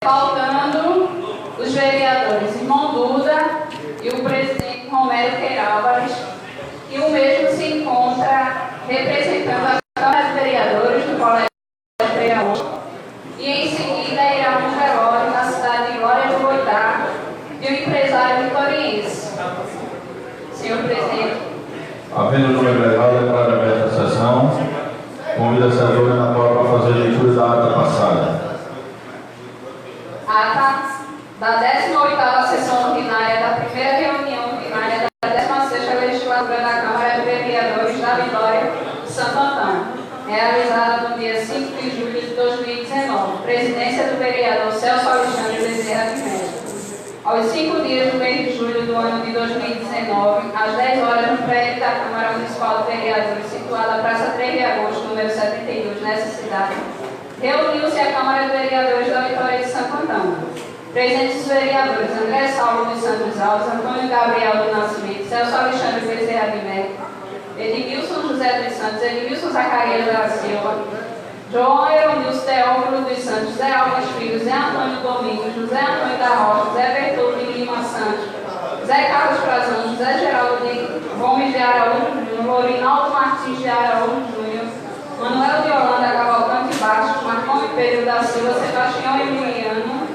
faltando os vereadores Irmão Duda e o presidente Romero Queiroz, e o mesmo se encontra representando a Câmara de Vereadores do Colégio Freire Augusto, e em seguida irá um velório na cidade de Glória do Boitá de um empresário vitoriense. Senhor presidente. Havendo número legal, declaro aberta a sessão. Convido a senadora Ana Paula para fazer a leitura da ata passada. Ata da 18ª sessão ordinária da primeira reunião ordinária da 16ª legislatura da Câmara de Vereadores da Vitória de Santo Antão, realizada no dia 5 de julho de 2019, presidência do vereador Celso Alexandre Bezerra de Mello. Aos 5 dias do mês de julho do ano de 2019, às 10 horas, no prédio da Câmara Municipal de Vereadores, situada na Praça 3 de Agosto, número 72, nessa cidade, reuniu-se a Câmara de Vereadores da Vitória de Santo Antão. Presentes os vereadores André Saulo dos Santos Alves, Antônio Gabriel do Nascimento, Celso Alexandre Bezerra de Mello, Edmilson José dos Santos, Edmilson Zacarias da Silva, João Euronilson Teófilo dos Santos, Zé Alves Filho, Zé Antônio Domingos, José Antônio da Rocha, Zé Bertoldo de Lima Santos, Zé Carlos Frazão, José Geraldo de Gomes de Araújo Júnior, Lorinaldo Martins de Araújo Júnior, Manuel de Holanda Cavalcante Bastos, Marconi Pedro da Silva, Sebastião Emiliano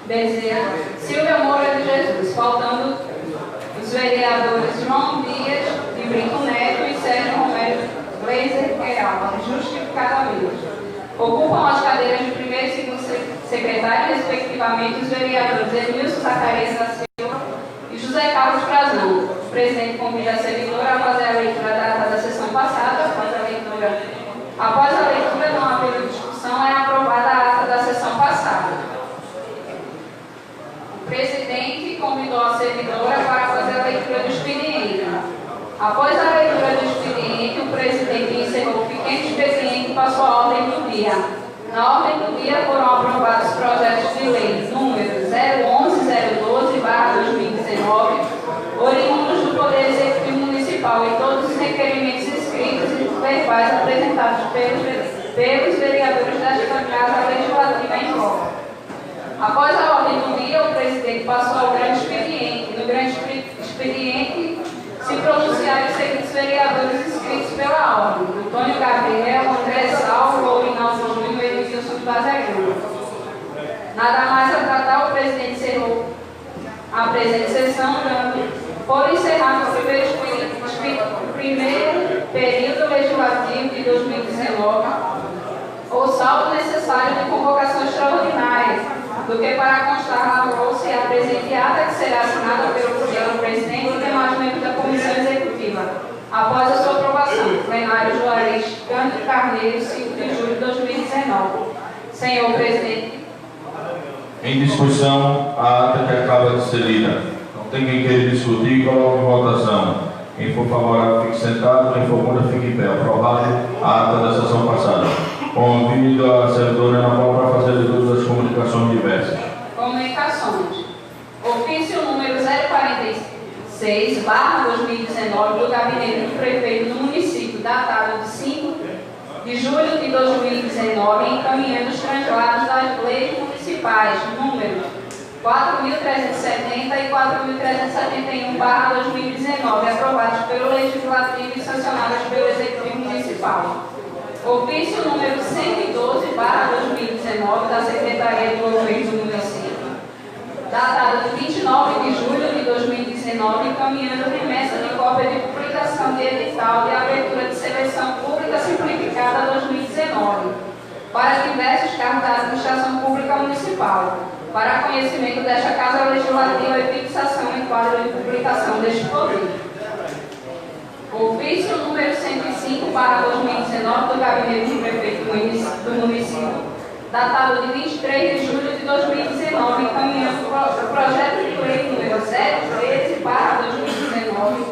Bezerra, Silvia Moura de Jesus, faltando os vereadores João Dias de Brito Neto e Sérgio Romero Blazer Queiroz, justificadamente. Ocupam as cadeiras de primeiro e segundo secretário, respectivamente, os vereadores Edmilson Zacarias da Silva e José Carlos Frazão. O presidente convida a servidora a fazer a leitura da ata da sessão passada. Após a leitura, não havendo discussão, é aprovada a ata da sessão passada. O presidente convidou a servidora para fazer a leitura do expediente. Após a leitura do expediente, o presidente encerrou o pequeno expediente e passou a ordem do dia. Na ordem do dia foram aprovados projetos de lei número 011-012/2019, oriundos do Poder Executivo Municipal, e todos os requerimentos escritos e verbais apresentados pelos vereadores desta Casa Legislativa em bloco. Após a ordem do dia, o presidente passou ao grande expediente. No grande expediente se pronunciaram os seguintes vereadores inscritos pela ordem: Antônio Gabriel, André Saulo, Lourinaldo Júnior e Edmilson Bazegrão. Nada mais a tratar, o presidente encerrou a presente sessão, dando por encerrado o primeiro período legislativo de 2019, o saldo necessário de convocação extraordinária, do que para constar lavou-se a presente ata, que será assinada pelo presidente e demais membros da comissão executiva, após a sua aprovação. Plenário Juarez Cândido Carneiro, 5 de julho de 2019. Senhor presidente. Em discussão, a ata que acaba de ser lida. Não tem quem queira discutir, coloque em votação. Quem for favorável, fique sentado. Quem for contra, fique em pé. Aprovado a ata da sessão passada. Convido a senadora Ana Paula para fazer a leitura das comunicações diversas. Comunicações. Ofício número 046/2019 do Gabinete do Prefeito do município, datado de 5 de julho de 2019, encaminhando os translados das leis municipais número 4.370 e 4.371/2019, aprovados pelo Legislativo e sancionados pelo Executivo Municipal. Ofício número 112/2019 da Secretaria do Governo do Município, datado de 29 de julho de 2019, encaminhando remessa de cópia de publicação de edital de abertura de seleção pública simplificada 2019 para diversos cargos da administração pública municipal, para conhecimento desta Casa Legislativa e fixação em quadro de publicação deste poder. Ofício número 105/2019 do Gabinete do Prefeito do município, datado de 23 de julho de 2019, encaminhando o projeto de lei número 013/2019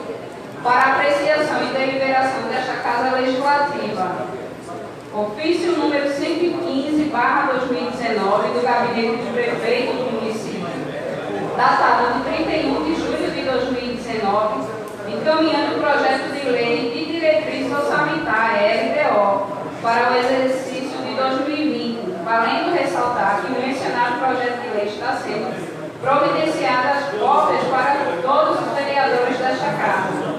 para apreciação e deliberação desta Casa Legislativa. Ofício número 115/2019 do Gabinete do Prefeito do município, datado de 31 de julho de 2019, encaminhando o projeto de lei de diretriz orçamentária, RDO, para o exercício de 2020, valendo ressaltar que o mencionado projeto de lei está sendo providenciadas cópias para todos os vereadores desta Casa.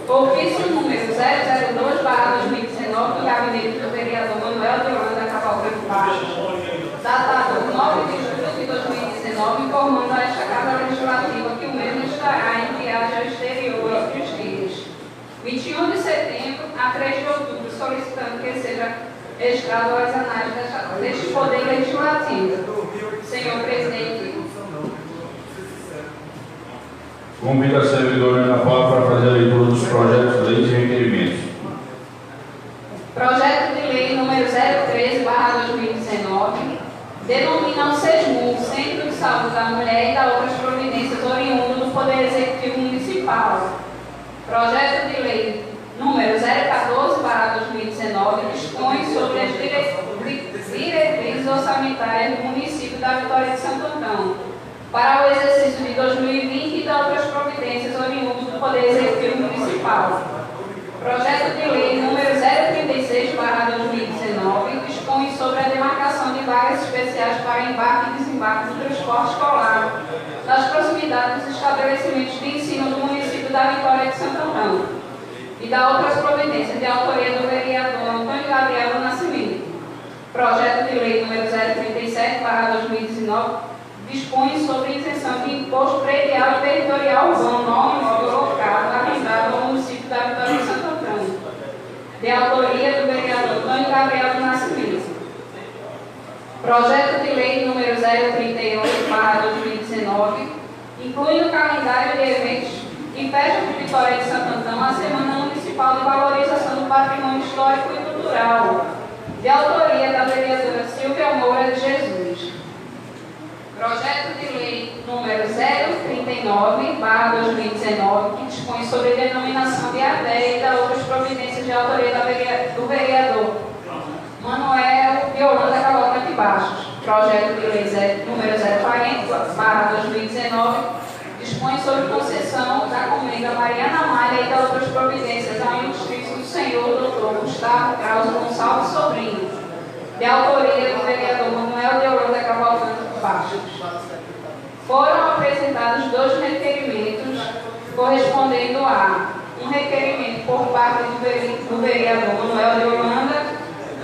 Ofício número 002/2019 do gabinete do vereador Manuel de Holanda Cavalcante Baixo, datado 9 de julho de 2019, informando a esta Casa Legislativa que o mesmo estará em viagem ao exterior entre os dias 21 de setembro a 3 de outubro, solicitando que seja registrado as análises deste Poder Legislativo. Senhor Presidente. Convido a servidora Ana Paula para fazer a leitura dos projetos de leis e requerimentos. Projeto de lei número 013/2019 denomina o SESMU, Centro de Saúde da Mulher, e da outras providências oriundas do Poder Executivo Municipal. Projeto de lei número 014/2019 dispõe sobre as diretrizes orçamentárias do município da Vitória de Santo Antão para o exercício de 2020 e da outras providências oriundas do Poder Executivo Municipal. Projeto de lei número 036/2019 dispõe sobre a demarcação de vagas especiais para embarque e desembarque do transporte escolar nas proximidades dos estabelecimentos de ensino do município da Vitória de Santo Antão e da outras providências de autoria do vereador Antônio Gabriel do Nascimento. Projeto de lei número 037/2019 dispõe sobre isenção de imposto predial e territorial urbano ao imóvel locado arrendado ao município da Vitória de Santo Antão, de autoria do vereador Antônio Gabriel do Nascimento. Projeto de lei número 038/2019 inclui no calendário de eventos e festas de Vitória de Santo Antão a Semana Municipal de Valorização do Patrimônio Histórico e Cultural, de autoria da vereadora Silvia Moura de Jesus. Projeto de lei número 039/2019, que dispõe sobre a denominação de artéria e da outras providências de autoria do vereador Manuel de Holanda Cavalcante Baixo. Projeto de lei número 040/2019 dispõe sobre concessão da comenda Mariana Malha e da outras providências ao ilustríssimo senhor Dr. Gustavo Krause Gonçalves Sobrinho, de autoria do vereador Manuel de Holanda Cavalcante Baixo. Foram apresentados 2 requerimentos, correspondendo a um requerimento por parte do vereador Manuel de Holanda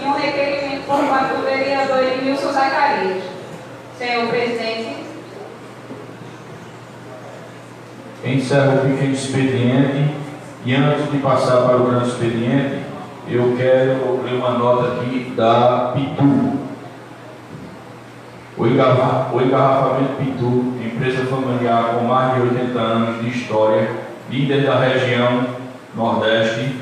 e um requerimento por parte do vereador Edmilson Zacarias. Senhor Presidente. Encerro o pequeno expediente e antes de passar para o grande expediente, eu quero ler uma nota aqui da Pitu. O engarrafamento Pitu, empresa familiar com mais de 80 anos de história, líder da região Nordeste,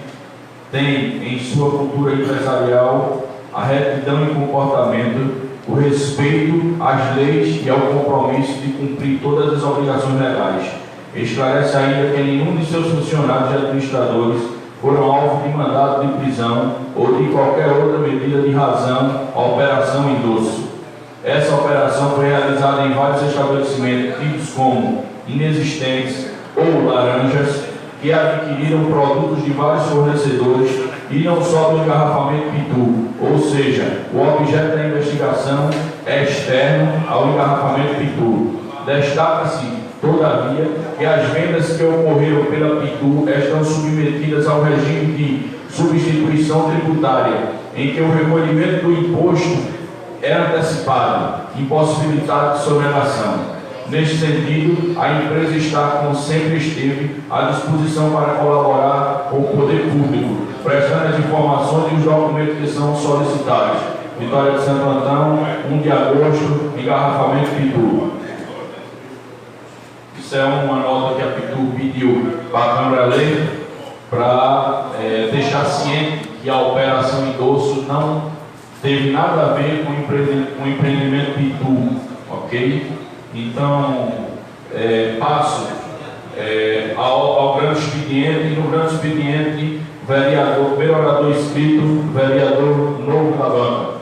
tem em sua cultura empresarial a retidão e comportamento, o respeito às leis e ao compromisso de cumprir todas as obrigações legais. Esclarece ainda que nenhum de seus funcionários e administradores foram alvo de mandado de prisão ou de qualquer outra medida de razão à operação endosso. Essa operação foi realizada em vários estabelecimentos tidos como inexistentes ou laranjas, que adquiriram produtos de vários fornecedores e não só do engarrafamento Pitu, ou seja, o objeto da investigação é externo ao engarrafamento Pitu. Destaca-se, todavia, que as vendas que ocorreram pela Pitu estão submetidas ao regime de substituição tributária, em que o recolhimento do imposto é antecipado, impossibilitado de sonegação. Neste sentido, a empresa está, como sempre esteve, à disposição para colaborar com o poder público, prestando as informações e os documentos que são solicitados. Vitória de Santo Antão, 1 de agosto, engarrafamento Pitu. Isso é uma nota que a Pitu pediu para a Câmara ler, para deixar ciente que a operação endosso não teve nada a ver com o empreendimento Pitu, ok? Então, passo ao grande expediente, e no grande expediente, vereador, primeiro orador inscrito, vereador Novo da Banca.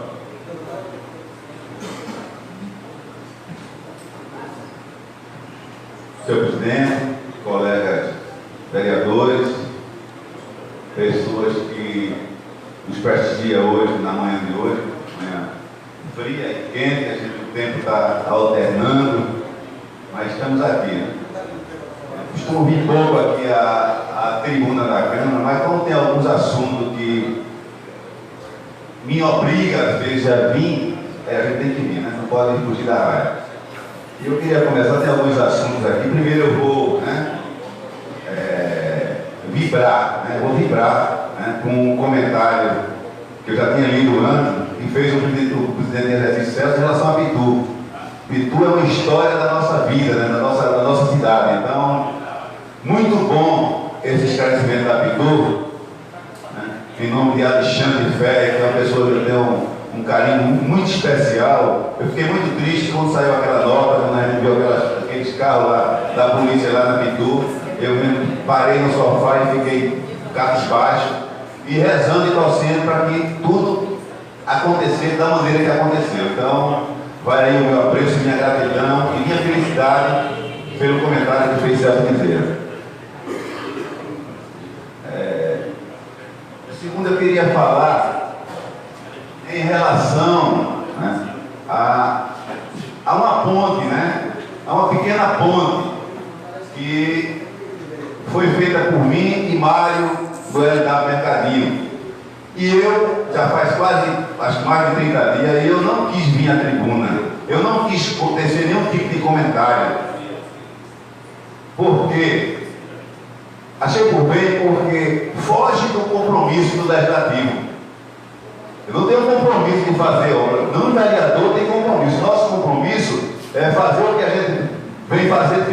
Senhor Presidente, colegas vereadores, pessoas que nos prestigiam hoje, na manhã de hoje, manhã quente, o tempo está alternando, mas estamos aqui, né? Costumo vir pouco aqui à tribuna da Câmara, mas como tem alguns assuntos que me obriga, às vezes, a vir, a gente tem que vir, né? Não pode fugir da raia. E eu queria começar, tem alguns assuntos aqui. Primeiro eu vou, né, vou vibrar, né, com um comentário que eu já tinha lido antes, que fez o presidente de exercício Celso em relação a Pitu. Pitu é uma história da nossa vida, né, da nossa cidade. Então, muito bom esse esclarecimento da Pitu, né, em nome de Alexandre Ferreira, que é uma pessoa que eu tenho um carinho muito especial. Eu fiquei muito triste quando saiu aquela nota, quando a gente viu aqueles carros lá da polícia lá na Pitu. Eu mesmo parei no sofá e fiquei cabisbaixo e rezando e torcendo para que tudo acontecesse da maneira que aconteceu. Então, vai aí o meu apreço, minha gratidão e minha felicidade pelo comentário que fez Celso Bezerra. Segundo, eu queria falar em relação, né, a uma ponte, né, a uma pequena ponte que foi feita por mim e Mário do LW Mercadinho. E eu, já faz quase, acho que mais de 30 dias, eu não quis vir à tribuna, eu não quis tecer nenhum tipo de comentário. Por quê? Achei por bem porque foge do compromisso do legislativo. Eu não tenho compromisso de fazer obra, não, o vereador tem compromisso. Nosso compromisso é fazer o que a gente vem fazendo,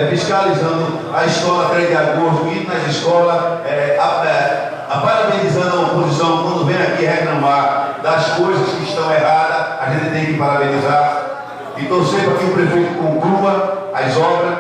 fiscalizando a escola 3 de agosto, indo nas escolas, parabenizando a oposição quando vem aqui reclamar das coisas que estão erradas, a gente tem que parabenizar e torcer para que o prefeito conclua as obras,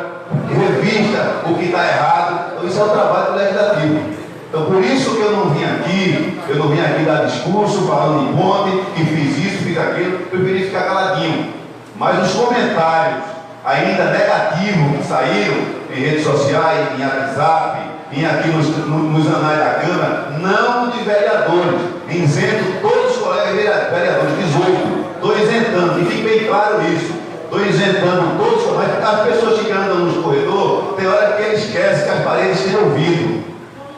revista o que está errado. Então, isso é o trabalho do legislativo. Então, por isso que eu não vim aqui dar discurso falando em ponte, que fiz isso, fiz aquilo, preferi ficar caladinho. Mas os comentários ainda negativos que saíram em redes sociais, em WhatsApp, aqui nos anais da Câmara, não de vereadores, isento todos os colegas vereadores, 18, estou isentando, e fique bem claro isso, estou isentando todos, mas as pessoas que andam nos corredores, tem hora que eles esquecem que as paredes têm ouvido,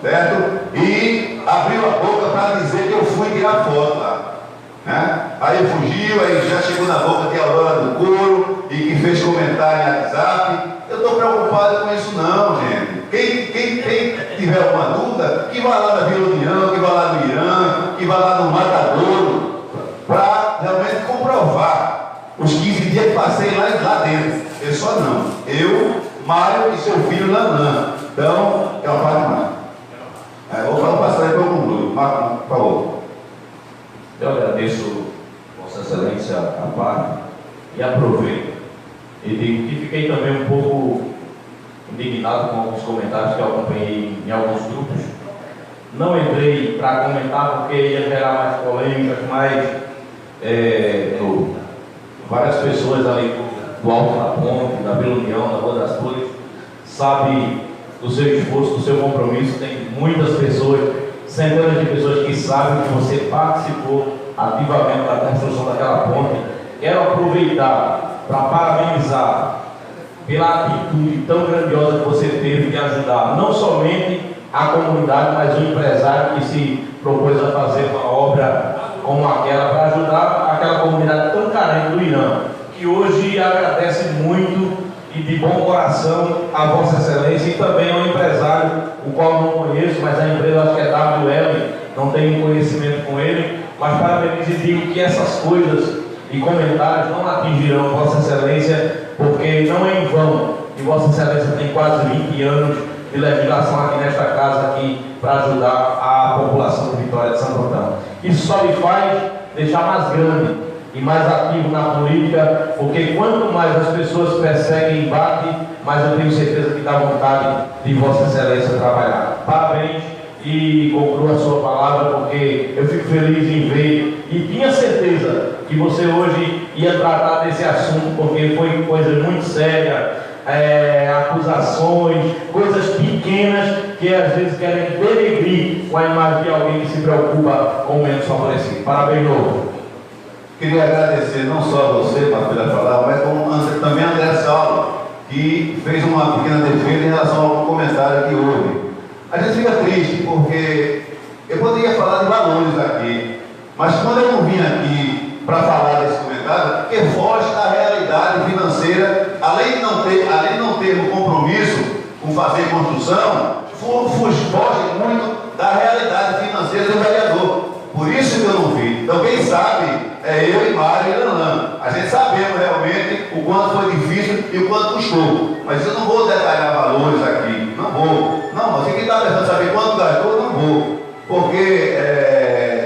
certo? E abriu a boca para dizer que eu fui tirar foto lá. Né? Aí fugiu, aí já chegou na boca de Aurora do Couro e que fez comentário em WhatsApp. Eu estou preocupado com isso não, gente. Quem tiver alguma dúvida, que vá lá na Vila União, que vá lá no Irã, que vá lá no Matadouro, para realmente comprovar os 15 dias que passei lá dentro. Eu só não. Eu, Mário e seu filho Nanã. Então, é uma parte mais. Vou passar aí para o concluir. Marco, por favor. Eu agradeço Vossa Excelência a parte e aproveito e digo que fiquei também um pouco indignado com alguns comentários que eu acompanhei em alguns grupos. Não entrei para comentar porque ia gerar mais polêmicas, mas várias pessoas ali do Alto da Ponte, da Vila União, da Rua das Flores, sabem do seu esforço, do seu compromisso. Tem muitas pessoas, centenas de pessoas que sabem que você participou ativamente da construção daquela ponte. Quero aproveitar para parabenizar pela atitude tão grandiosa que você teve de ajudar não somente a comunidade, mas o empresário que se propôs a fazer uma obra como aquela para ajudar aquela comunidade tão carente do Irã, que hoje agradece muito e de bom coração a Vossa Excelência e também ao empresário, o qual não conheço, mas a empresa acho que é WL, não tenho conhecimento com ele, mas parabenizo e digo que essas coisas e comentários não atingirão Vossa Excelência, porque não é em vão que Vossa Excelência tem quase 20 anos de legislação aqui nesta casa para ajudar a população de Vitória de Santo Antão. Isso só lhe faz deixar mais grande e mais ativo na política, porque quanto mais as pessoas perseguem e batem, mais eu tenho certeza que dá vontade de Vossa Excelência trabalhar. Parabéns e conclua a sua palavra, porque eu fico feliz em ver e tinha certeza que você hoje ia tratar desse assunto, porque foi coisa muito séria, acusações, coisas pequenas que às vezes querem denegrir com a imagem de alguém que se preocupa com o menos favorecido. Parabéns, novo. Queria agradecer não só a você, para falar, mas como também a André Saulo, que fez uma pequena defesa em relação ao comentário que houve. A gente fica triste, porque eu poderia falar de valores aqui, mas quando eu não vim aqui para falar desse comentário, porque foge da realidade financeira, além de não ter um compromisso com fazer construção, foge muito da realidade financeira do vereador. Por isso que eu não vi. Então quem sabe é eu e Mário e Lanã. A gente sabemos realmente o quanto foi difícil e o quanto custou. Mas eu não vou detalhar valores aqui. Não vou. Não, você que está pensando saber quanto gastou, não vou. Porque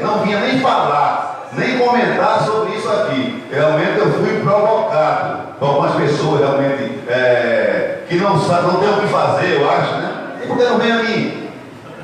não vinha nem falar, nem comentar sobre isso aqui. Realmente eu fui provocado por algumas pessoas realmente que não tem o que fazer, eu acho, né? E por que não vem a mim?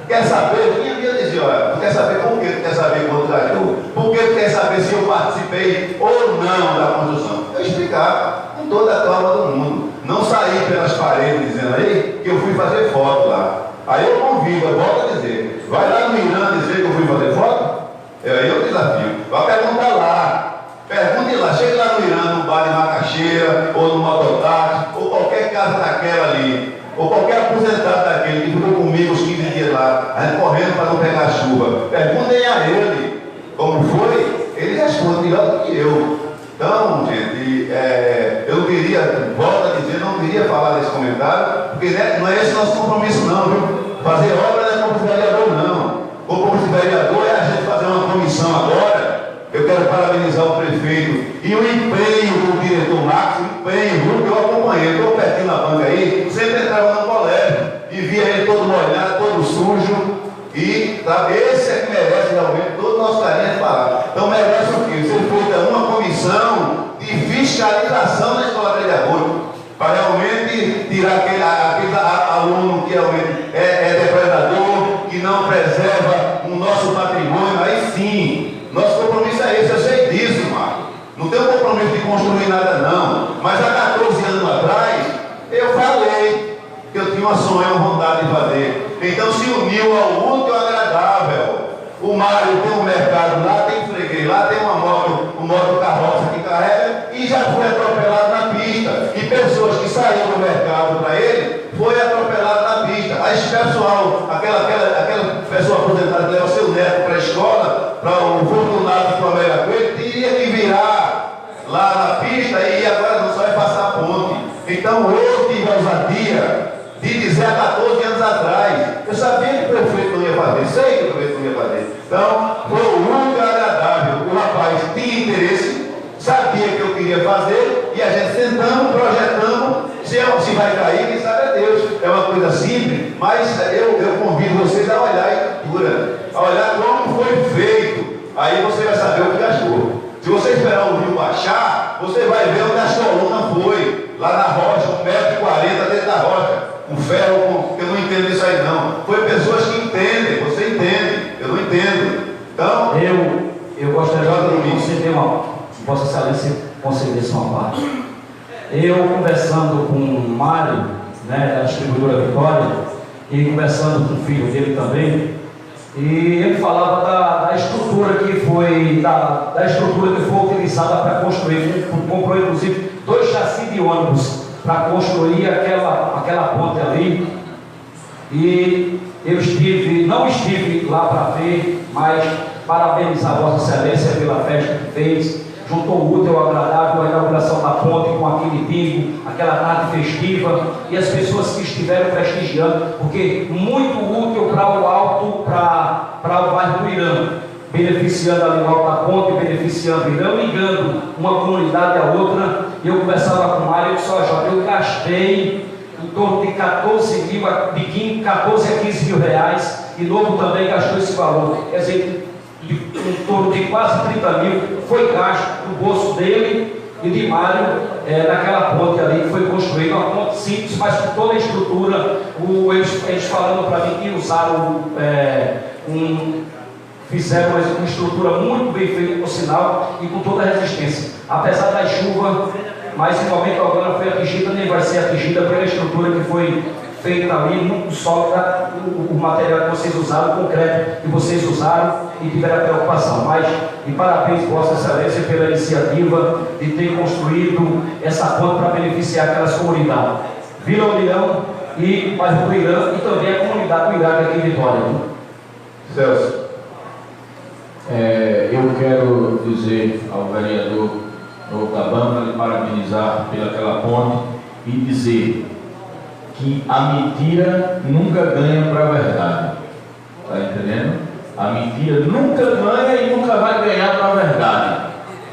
Quer saber? Vinha me dizer, olha, tu quer saber por quê? Tu quer saber quanto gastou? Por que tu quer saber se eu participei ou não da construção? Eu explicava com toda a calma do mundo. Não saí pelas paredes dizendo aí que eu fui fazer foto lá. Aí eu convido, eu volto a dizer, vai lá no Irã dizer que eu fui fazer foto? Aí eu desafio. Vai perguntar lá. Pergunte lá, chega lá no Irã, no bar de Macaxeira, ou no mototáxi, ou qualquer casa daquela ali, ou qualquer aposentado daquele que ficou comigo os 15 dias lá, a gente correndo para não pegar chuva. Perguntem a ele como foi, ele responde melhor do que eu. Então, gente, eu não queria, volto a dizer, não queria falar desse comentário, porque não é esse nosso compromisso não, viu? Fazer obra não é como vereador não. Como vereador é a gente fazer uma comissão agora. Eu quero parabenizar o prefeito e o empenho do diretor Max, o empenho, que eu acompanhei, estou pertinho na banca aí, sempre entrava no colégio e via ele todo molhado, todo sujo, e esse é que merece realmente todo o nosso carinho de falar. Então merece o quê? Ser feita uma comissão de fiscalização da escola vereadora, para realmente tirar aquele aluno que realmente é depredador, que não preserva o nosso patrimônio, aí sim. Nosso compromisso é esse, eu sei disso, Marco. Não tenho compromisso de construir nada não. Mas há 14 anos atrás, eu falei que eu tinha uma sonho, uma vontade de fazer. Então se uniu ao útil e ao agradável. O Mário tem um mercado lá, tem freguês lá, tem uma moto carroça que carrega e já foi atropelado na pista. E pessoas que saíram do mercado para ele, foi atropelado na pista. Aí esse pessoal, aquela pessoa aposentada que leva seu neto para a escola, para o fortunado de Palmeira Coelho, teria que virar lá na pista e agora não só vai passar a ponte. Então eu tive a ousadia de dizer há 14 anos atrás, eu sabia que o prefeito não ia fazer, sei que o prefeito não ia fazer. Então foi muito agradável. O rapaz tinha interesse, sabia que eu queria fazer e a gente sentamos, projetamos. Se vai cair, quem sabe é Deus. É uma coisa simples, mas eu convido vocês a olhar a estrutura, a olhar como foi feito. Aí você vai saber o que gastou. Se você esperar o rio baixar, você vai ver onde a coluna foi. Lá na rocha, 1,40 m dentro da rocha. Um ferro, eu não entendo isso aí não. Foi pessoas que entendem, você entende, eu não entendo. Então, eu gostaria de conceder Vossa Excelência concedesse uma parte. Eu conversando com o Mário, da distribuidora Vitória, e conversando com o filho dele também, e ele falava da estrutura que foi, da estrutura que foi utilizada para construir, comprou inclusive 2 chassis de ônibus para construir aquela ponte ali. E eu não estive lá para ver, mas parabenizar Vossa Excelência pela festa que fez. Juntou o útil ao agradável, a inauguração da ponte com aquele bingo, aquela tarde festiva, e as pessoas que estiveram prestigiando, porque muito útil para o alto, para o bairro do Irã, beneficiando ali o alto da ponte, beneficiando o Irã, ligando uma comunidade à outra. E eu conversava com o Mário e disse: olha, eu gastei em torno de 14 a 15 mil reais, e Novo também gastou esse valor, quer dizer, em torno de quase 30 mil foi gasto no bolso dele e de Mário naquela ponte ali que foi construída, uma ponte simples, mas com toda a estrutura. Eles falando para mim que usaram fizeram uma estrutura muito bem feita, por sinal, e com toda a resistência, apesar da chuva, mas em momento algum foi atingida, nem vai ser atingida pela estrutura que foi feita ali, muito sólida, o material que vocês usaram, o concreto que vocês usaram e tiveram a preocupação. Mas, e parabéns, Vossa Excelência, pela iniciativa de ter construído essa ponte para beneficiar aquelas comunidades. Vila União e bairro do Irã e também a comunidade do Iraque aqui em Vitória. Celso. Eu quero dizer ao vereador da Bâmara parabenizar pelaquela ponte e dizer que a mentira nunca ganha para a verdade. Está entendendo? A mentira nunca ganha e nunca vai ganhar para a verdade.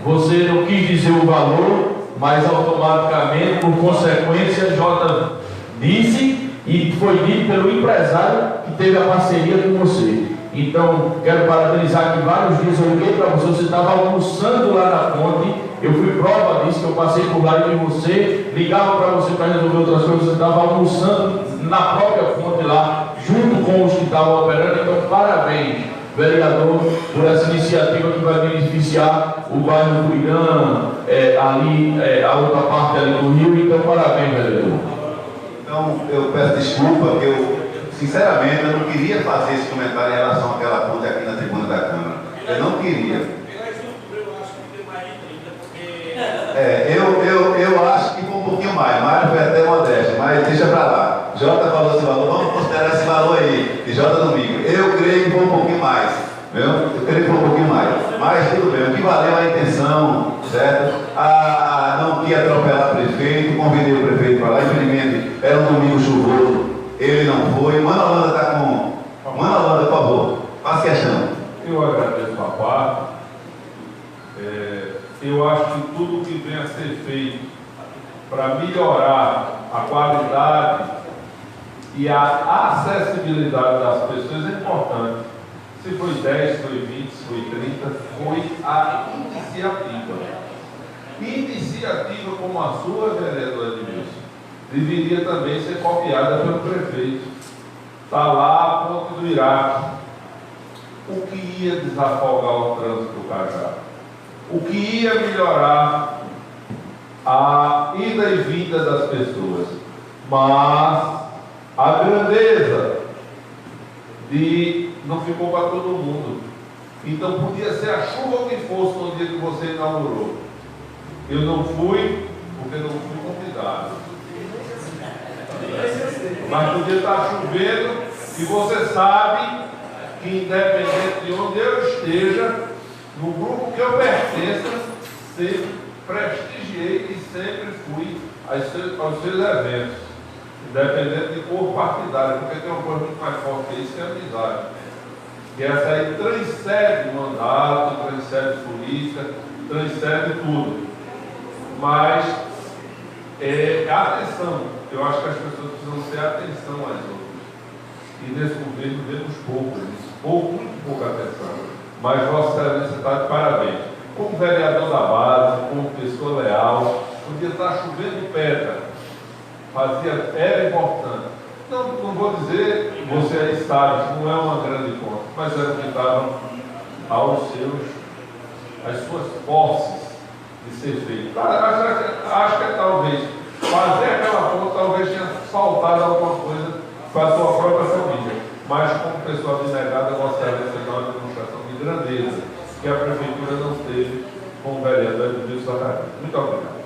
Você não quis dizer o valor, mas automaticamente, por consequência, Jota disse e foi dito pelo empresário que teve a parceria com você. Então, quero parabenizar que vários dias eu liguei para você, você estava almoçando lá na ponte, eu fui prova disso, que eu passei por lá e você, ligava para você para resolver outras coisas, você estava almoçando na própria ponte lá, junto com os que estavam operando. Então, parabéns, vereador, por essa iniciativa que vai beneficiar o bairro do Irã, a outra parte ali do Rio. Então, parabéns, vereador. Então, eu peço desculpa, que eu, sinceramente, eu não queria fazer esse comentário em relação àquela ponte aqui na tribuna da Câmara. Eu não queria. Eu acho que foi um pouquinho mais. Mário foi até modesto, mas deixa pra lá. Jota falou esse valor, vamos considerar esse valor aí. E Jota Domingo. Eu creio que foi um pouquinho mais. Viu? Eu creio que foi um pouquinho mais. Mas tudo bem, o que valeu a intenção, certo? Não quis atropelar o prefeito, convidei o prefeito para lá, infelizmente era um domingo chuvoso, ele não foi. Mano Holanda está com. Mano Holanda, por favor, faça questão. Eu agradeço a parte. Eu acho que tudo que vem a ser feito para melhorar a qualidade e a acessibilidade das pessoas é importante. Se foi 10, foi 20, se foi 30, foi a iniciativa. Iniciativa como a sua, vereador Edmilson, deveria também ser copiada pelo prefeito. Está lá a ponte do Iraque. O que ia desafogar o trânsito do Cajá? O que ia melhorar a ida e vinda das pessoas? Mas a grandeza não ficou para todo mundo. Então podia ser a chuva que fosse no dia que você inaugurou. Eu não fui, porque não fui convidado. Mas podia estar chovendo, e você sabe que, independente de onde eu esteja, no grupo que eu pertenço, sempre prestigiei e sempre fui aos seus eventos, independente de cor partidária, porque tem uma coisa muito mais forte que isso, que é a amizade. E essa aí transcende mandato, transcende política, transcende tudo. Mas atenção, eu acho que as pessoas precisam ter atenção às outras. E nesse governo vemos muito pouca atenção. Mas Vossa Excelência está de parabéns. Como vereador da base, como pessoa leal, podia estar chovendo pedra. Era importante. Não vou dizer, você aí sabe, que não é uma grande conta, mas era o que estava às suas posses de ser feito. Acho que talvez fazer aquela conta talvez tenha faltado alguma coisa para a sua própria família. Mas como pessoa abnegada, Vossa Excelência dá uma demonstração de grandeza que a Prefeitura não teve com o vereador Edmilson Zacarias. Muito obrigado.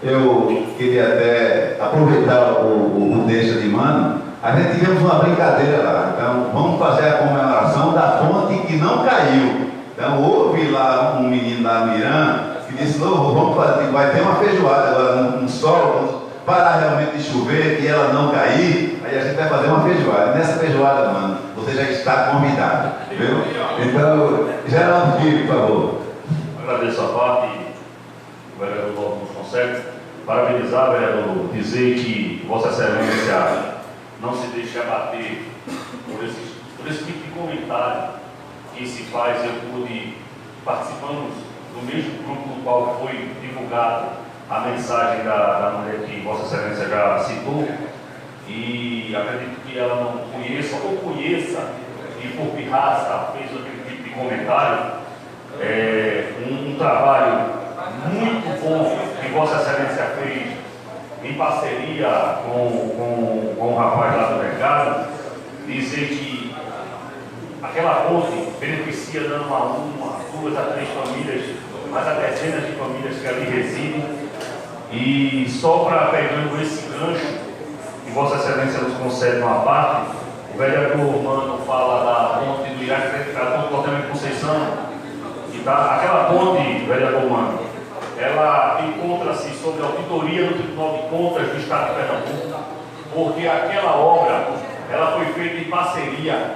Eu queria até aproveitar o deixa de Mano. A gente tivemos uma brincadeira lá. Então, vamos fazer a comemoração da ponte que não caiu. Então, houve lá um menino lá no Irã que disse: vamos fazer, vai ter uma feijoada agora no solo, parar realmente de chover e ela não cair, aí a gente vai fazer uma feijoada. Nessa feijoada, mano, você já está convidado, viu? Então, Geraldo Filho, por favor. Agradeço a parte, o vereador Lopes nos consegue. Parabenizar, vereador, dizer que Vossa Excelência não se deixe abater por esse tipo de comentário que se faz. Participamos do mesmo grupo no qual foi divulgado a mensagem da mulher que Vossa Excelência já citou, e acredito que ela não conheça, ou conheça e por pirraça fez aquele tipo de comentário. Um trabalho muito bom que Vossa Excelência fez em parceria com o rapaz lá do mercado, dizer que aquela ponte beneficia não a uma, duas a três famílias, mas a dezenas de famílias que ali residem. E só para pegando esse gancho, que Vossa Excelência nos concede uma parte, o vereador Mano fala da ponte do Iraque, a ponte do Portamento Conceição, e aquela ponte, vereador Mano, ela encontra-se sob a auditoria do Tribunal de Contas do Estado de Pernambuco, porque aquela obra ela foi feita em parceria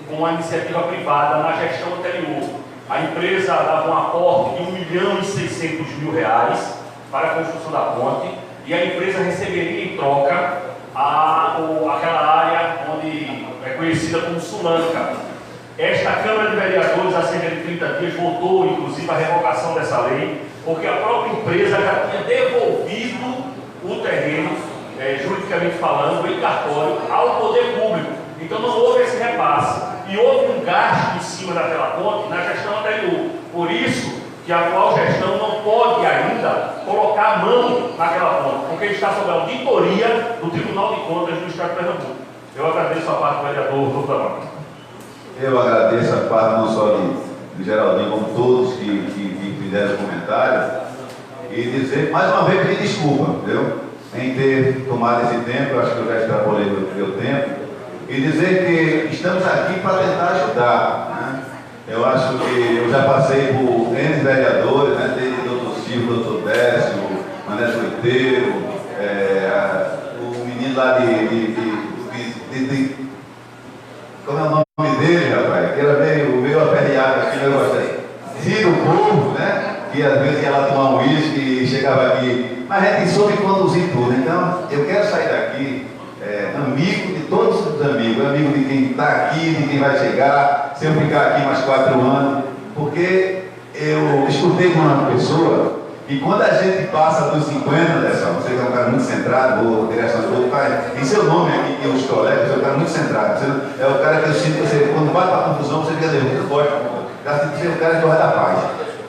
com a iniciativa privada na gestão anterior. A empresa dava um aporte de R$1.600.000 para a construção da ponte e a empresa receberia em troca aquela área onde é conhecida como Sulanca. Esta Câmara de Vereadores, há cerca de 30 dias, votou inclusive a revogação dessa lei, porque a própria empresa já tinha devolvido o terreno, juridicamente falando, em cartório, ao poder público. Então não houve esse repasse. E houve um gasto em cima daquela ponte na gestão anterior. Por isso que a atual gestão não pode ainda colocar a mão naquela ponte, porque está sob a auditoria do Tribunal de Contas do Estado de Pernambuco. Eu agradeço a parte do vereador Rodolfo da Mata. Eu agradeço a parte não só de Geraldinho, como todos que fizeram comentários, e dizer, mais uma vez, pedir desculpa, entendeu? Em ter tomado esse tempo, eu acho que eu já extrapolei o meu tempo, e dizer que estamos aqui para tentar ajudar, né? Eu acho que eu já passei por N vereadores, né? Desde o doutor Silvio, o doutor Décio, o Mané Zoiteiro, o menino lá como é o nome dele, rapaz? Que era meio aperreado aqui, eu gostei. Ciro Povo, né? Que às vezes ia lá tomar um uísque e chegava aqui. Mas a gente soube conduzir tudo. Então, eu quero sair daqui amigo de todos os amigos, amigo de quem está aqui, de quem vai chegar, se eu ficar aqui mais 4 anos, porque eu escutei com uma pessoa e quando a gente passa dos 50, você que é um cara muito centrado, ou direção do outro, em seu nome aqui, que os colegas, você é um cara muito centrado, você é o cara que eu sinto que você, quando vai para a confusão, você fica nervoso, pode, você é o cara que vai dar paz.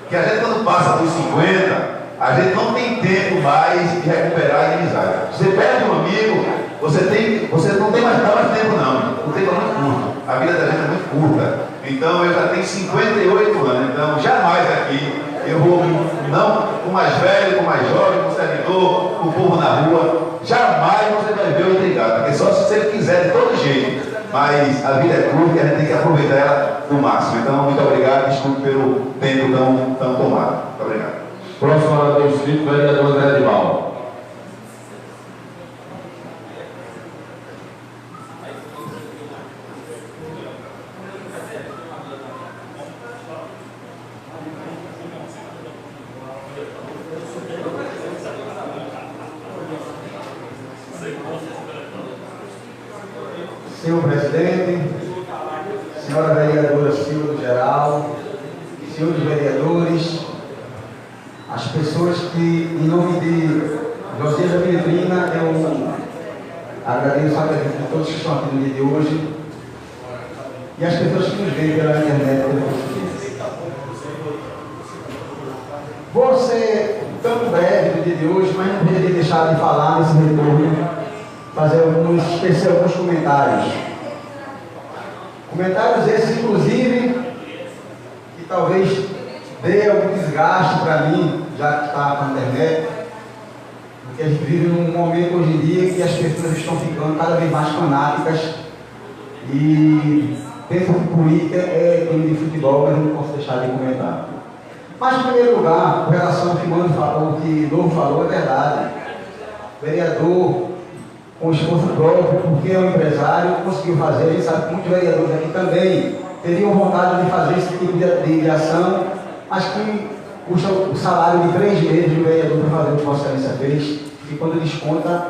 Que a gente quando passa dos 50, a gente não tem tempo mais de recuperar a inimizade. Você perde um amigo, você não tem mais tempo não. O tempo é muito curto. A vida da gente é muito curta. Então eu já tenho 58 anos. Então jamais aqui eu vou, não com mais velho, com mais jovem, com servidor, com o povo na rua. Jamais você vai ver o intrigado. Porque só se você quiser de todo jeito. Mas a vida é curta e a gente tem que aproveitar ela no máximo. Então muito obrigado. Desculpe pelo tempo tão tomado. Muito obrigado. Próximo orador inscrito, vereador André de Mal. Senhor presidente, senhora vereadora Silvia do Geral, senhores vereadores, as pessoas que, em nome de Josias da Peregrina, eu agradeço a presença de todos que estão aqui no dia de hoje e as pessoas que nos veem pela internet pelo português. Vou ser tão breve no dia de hoje, mas não poderia deixar de falar nesse retorno, tecer alguns comentários. Comentários esses, inclusive, que talvez dê algum desgaste para mim, já que está com a internet, porque a gente vive num momento hoje em dia que as pessoas estão ficando cada vez mais fanáticas e pensam que política é time de futebol, mas eu não posso deixar de comentar. Mas, em primeiro lugar, com relação ao que Mano falou, o que Novo falou, é verdade. O vereador, com esforço próprio, porque é um empresário, conseguiu fazer. A gente sabe que muitos vereadores aqui também teriam vontade de fazer esse tipo de ação, mas que custa o salário de 3 meses do vereador para fazer o que Vossa Excelência fez, e quando desconta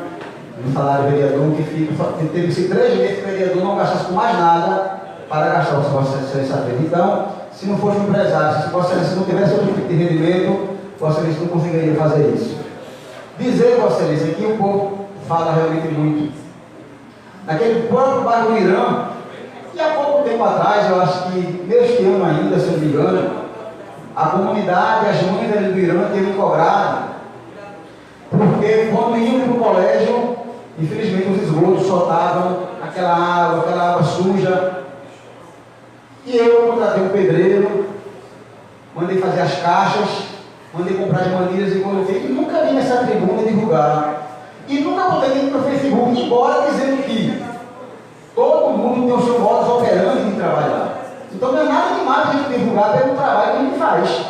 no salário do vereador, que fica, teve que ser 3 meses que o vereador não gastasse com mais nada para gastar o que Vossa Excelência fez. Então, se não fosse um empresário, se Vossa Excelência não tivesse outro tipo de rendimento, Vossa Excelência não conseguiria fazer isso. Dizer, Vossa Excelência, que o povo fala realmente muito. Naquele próprio bairro do Irã, e há pouco tempo atrás, eu acho que neste ano ainda, se eu não me engano, a comunidade, as mães do Irã tinham me cobrado, porque quando iam para o colégio, Infelizmente os esgotos soltavam aquela água suja. E eu contratei um pedreiro, mandei fazer as caixas, mandei comprar as manilhas e coloquei. E nunca vi nessa tribuna divulgar. E nunca botei no Facebook, embora dizendo que todo mundo tem o seu modus operandi de trabalhar. Então não é nada demais a gente divulgar pelo trabalho que a gente faz.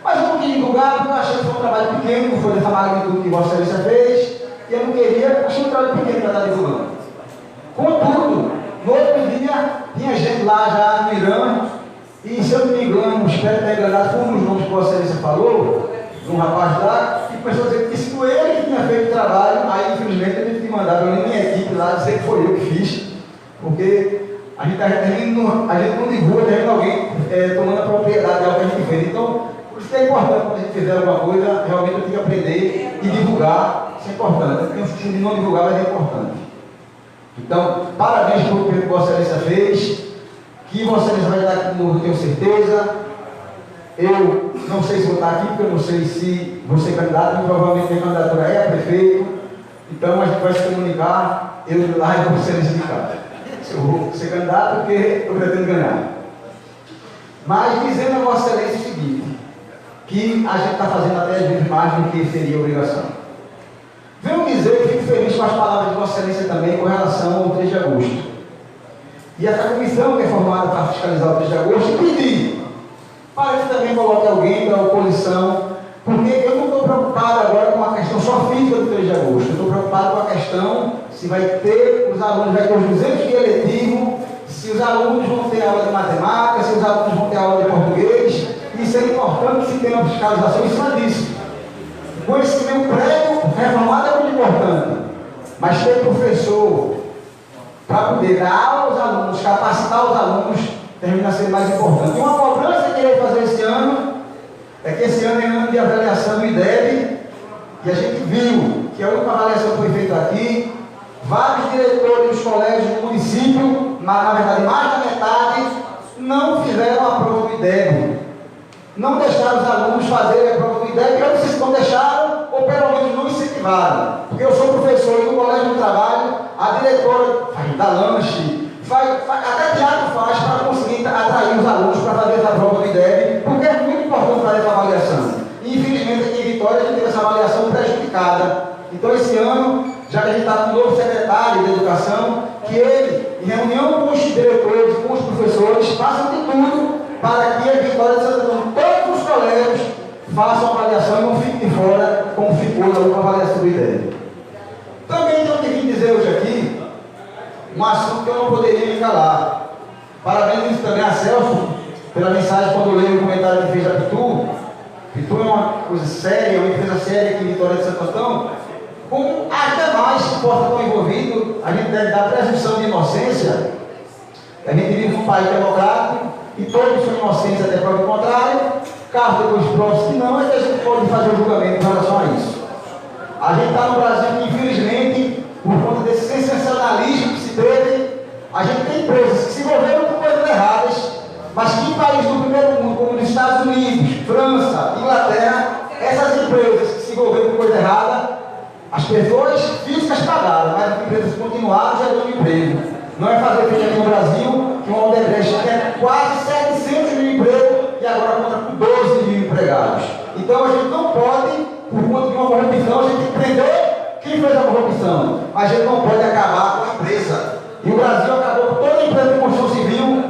Mas eu não queria divulgar porque eu achei que foi um trabalho pequeno, não foi dessa magnitude que Vossa Excelência fez, e eu não queria, achei um trabalho pequeno para estar divulgando. Contudo, no outro dia, tinha gente lá já no Irã, e se eu não me engano, espero estar enganado, foi um dos nomes que Vossa Excelência falou, de um rapaz lá, que começou a dizer que se foi ele que tinha feito o trabalho, aí infelizmente eu tive que mandar para minha equipe lá dizer que foi eu que fiz, porque a gente não divulga, termina alguém tomando a propriedade de algo que a gente fez. Então, por isso que é importante quando a gente fizer alguma coisa, realmente eu tenho que aprender e divulgar, isso é importante. Eu tenho um sentido de não divulgar, mas é importante. Então, parabéns pelo que Vossa Excelência fez, que Vossa Excelência vai estar aqui de novo, eu tenho certeza. Eu não sei se vou estar aqui, porque eu não sei se vou ser candidato, mas provavelmente minha candidatura é a prefeito. Então a gente vai se comunicar, eu de lá e vou ser indicado. Eu vou ser candidato porque eu pretendo ganhar. Mas dizendo a Vossa Excelência o seguinte, que a gente está fazendo até às vezes mais do que seria obrigação. Venho dizer que fico feliz com as palavras de Vossa Excelência também com relação ao 3 de agosto. E essa comissão que é formada para fiscalizar o 3 de agosto, pedir para que também coloque alguém da oposição, porque eu não estou preocupado agora com a questão só física do 3 de agosto, eu estou preocupado com a questão se vai ter, os alunos vai ter os 200 dias letivos, se os alunos vão ter aula de matemática, se os alunos vão ter aula de português. Isso é importante que se tenha uma fiscalização em cima disso. Conhecimento prévio reformado é muito importante, mas ter professor para poder dar aula aos alunos, capacitar os alunos, termina sendo mais importante. E uma cobrança que eu ia fazer esse ano é que esse ano é ano de avaliação do IDEB, e a gente viu que a última avaliação que foi feita aqui, vários diretores dos colégios do município, na verdade mais da metade, não fizeram a prova do IDEB. Não deixaram os alunos fazerem a prova do IDEB, eu não sei se não deixaram, ou pelo menos não incentivaram. Porque eu sou professor e no colégio do trabalho, a diretora dá lanche, até teatro faz para conseguir atrair os alunos para fazer essa prova do IDEB, porque é muito importante fazer essa avaliação. E infelizmente aqui em Vitória a gente teve essa avaliação prejudicada. Então esse ano, já que a gente está com um novo secretário de Educação, que ele, em reunião com os diretores, com os professores, façam de tudo para que a Vitória de Santo Antônio, todos os colégios, façam a avaliação e não fiquem de fora, como ficou na última avaliação do IDEB. Também tenho que vir dizer hoje aqui um assunto que eu não poderia me calar. Parabéns também a Celso pela mensagem quando eu leio o comentário que fez a Pitu. Pitu é uma coisa séria, uma empresa séria aqui em Vitória de Santo Antão. Como até mais que possa estar envolvido, a gente deve dar presunção de inocência. A gente vive num país democrático e todos são inocentes até prova contrário. Caso depois prove que não, é que a gente pode fazer o julgamento em relação a isso. A gente está no Brasil que, infelizmente, por conta desse sensacionalismo que se teve, a gente tem empresas que se envolveram com coisas erradas, mas que em países do primeiro mundo, como nos Estados Unidos, França, Inglaterra, essas empresas que se envolveram com coisa errada, as pessoas físicas pagaram, mas as empresas continuaram gerando emprego. Não é fazer feito aqui no Brasil, que uma Odebrecht quer quase 700 mil empregos e agora conta com 12 mil empregados. Então a gente não pode, por conta de uma corrupção, a gente tem que prender quem fez a corrupção. Mas a gente não pode acabar com a empresa. E o Brasil acabou com toda a empresa de construção civil.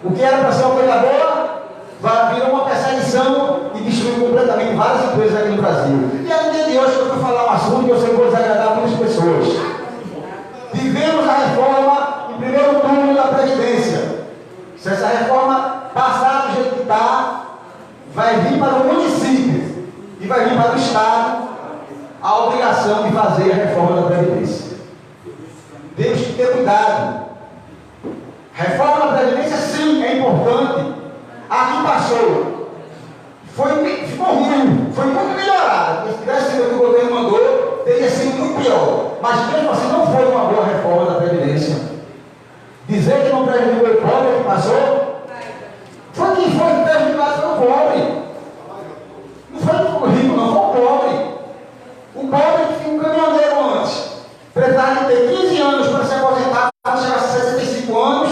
O que era para ser uma coisa boa, vai virar uma perseguição e destruir completamente várias empresas aqui no Brasil. E no dia de hoje eu vou falar um assunto que eu sei que vou desagradar muitas pessoas. Vivemos a reforma em primeiro turno da Previdência. Se essa reforma passar do jeito que está, vai vir para o município e vai vir para o Estado a obrigação de fazer a reforma da Previdência. Temos que ter cuidado. Reforma da Previdência, sim, é importante. Aqui passou. Ficou ruim, foi muito melhorada. Se tivesse sido o que o governo mandou, teria sido muito pior. Mas mesmo assim não foi uma boa reforma da Previdência. Dizer que não prejudicou o pobre que passou, foi quem foi prejudicado foi o pobre. Não foi o rico, não, foi o pobre. O pobre que tinha um caminhoneiro antes, precisava cara que tem 15 anos para se aposentar, quando chegar a 65 anos,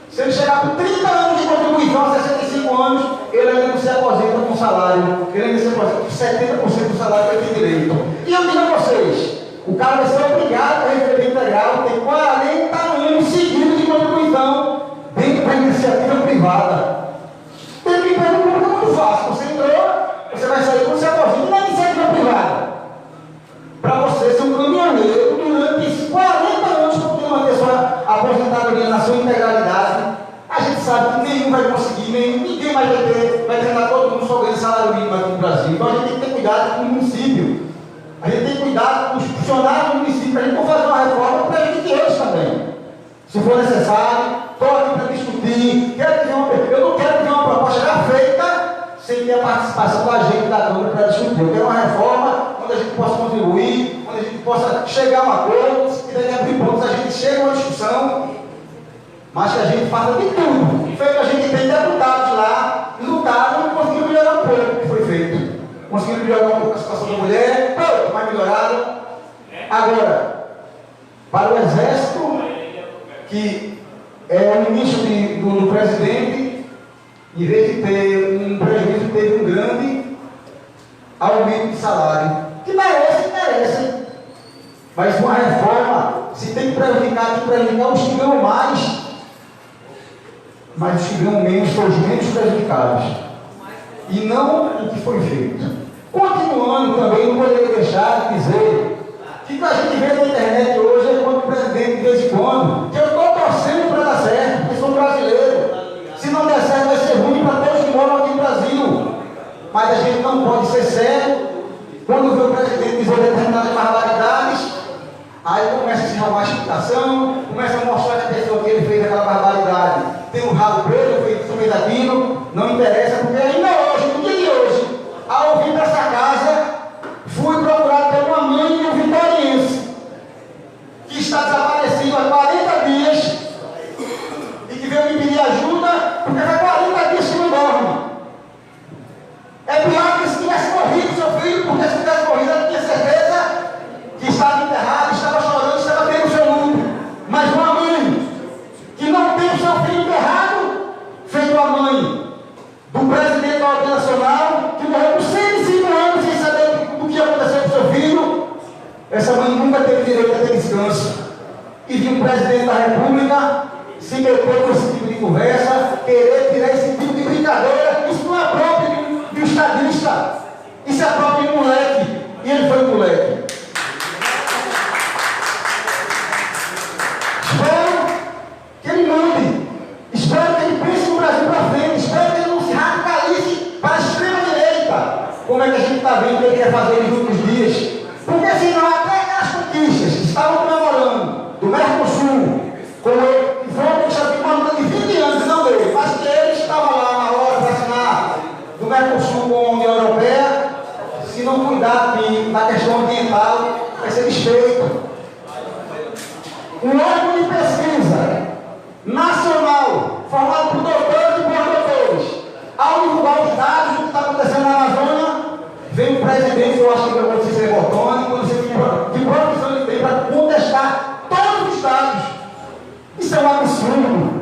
se ele chegar com 30 anos de contribuição a 65 anos, ele ainda não se aposenta com salário, ele ainda se aposenta com 70% do salário que ele tem direito. E eu digo a vocês, o cara vai ser obrigado a receber integral, tem 40 anos seguidos de contribuição dentro da iniciativa privada. Tem que emprego público é muito fácil. Você entrou, você vai sair quando você aposenta na iniciativa privada. Para você ser um caminhoneiro durante 40 anos para poder manter sua aposentadoria na sua integralidade, a gente sabe que nenhum vai conseguir, ninguém mais vai terminar todo mundo só ganhando salário mínimo aqui no Brasil. Então a gente tem que ter cuidado com o município. A gente tem que cuidar com os funcionários do município, para a gente não fazer uma reforma para prejudicar eles também. Se for necessário, estou aqui para discutir. Eu não quero ter uma proposta já feita sem ter a participação da gente da Câmara para discutir. Eu quero uma reforma onde a gente possa contribuir, onde a gente possa chegar a um acordo, se quiser abrir pontos, a gente chega a uma discussão, mas que a gente faça de tudo. Feito, a gente tem deputados lá, lutaram e conseguiram melhorar um pouco o que foi feito. Conseguiram melhorar um pouco a situação da mulher, mas melhoraram. Agora, para o Exército, que é o ministro do presidente, em vez de ter um prejuízo, teve um grande aumento de salário. Que merece. Mas uma reforma, se tem que prejudicar os que ganham mais, mas os que ganham menos são os menos prejudicados. E não o que foi feito. Continuando também, não poderia deixar de dizer que a gente vê na internet hoje é quando o presidente, de vez em quando, que eu estou torcendo para dar certo, porque sou brasileiro. Se não der certo, vai ser ruim para todos que moram aqui no Brasil. Mas a gente não pode ser cego quando vê o presidente dizer determinadas barbaridades, aí começa a se arrumar a explicação, começa a mostrar que a pessoa que ele fez aquela barbaridade tem um rabo preto, fez aquilo, não interessa, porque ainda hoje, no dia de hoje, ao vir para essa casa, fui procurado por uma mãe de um vitoriense que está desaparecido há 40 dias e que veio me pedir ajuda porque faz 40 dias que não dorme. É pior que se tivesse morrido seu filho, porque se tivesse morrido eu tinha certeza que estava enterrado, estava chorando, estava tendo o seu luto. Mas uma mãe que não tem o seu filho enterrado, feito a mãe do presidente da OAB Nacional, que morreu com 105 anos sem saber o que aconteceu com seu filho, essa mãe nunca teve direito a ter descanso. E de um presidente da República se meter com esse tipo de conversa, querer tirar esse tipo de brincadeira, isso não é próprio de um estadista, isso é próprio de um moleque, e ele foi um moleque. Espero que ele mude, espero que ele pense no Brasil para frente, espero que ele não se radicalize para a extrema-direita, como é que a gente está vendo que ele quer fazer nos últimos dias. Porque senão até aquelas conquistas que estavam comemorando do Mercosul, como ele, que foi uma conquista de uma luta de 20 anos e não deu, mas que ele estava lá na hora para assinar do Mercosul com a União Europeia, se não cuidar da questão ambiental, vai ser desfeito. Um órgão de pesquisa nacional, formado por doutores e pós-doutores, ao divulgar os dados do que está acontecendo na Amazônia, vem o presidente, eu acho que não sei se é Bortoni, não sei que profissão ele tem para contestar todos os dados. Isso é um absurdo.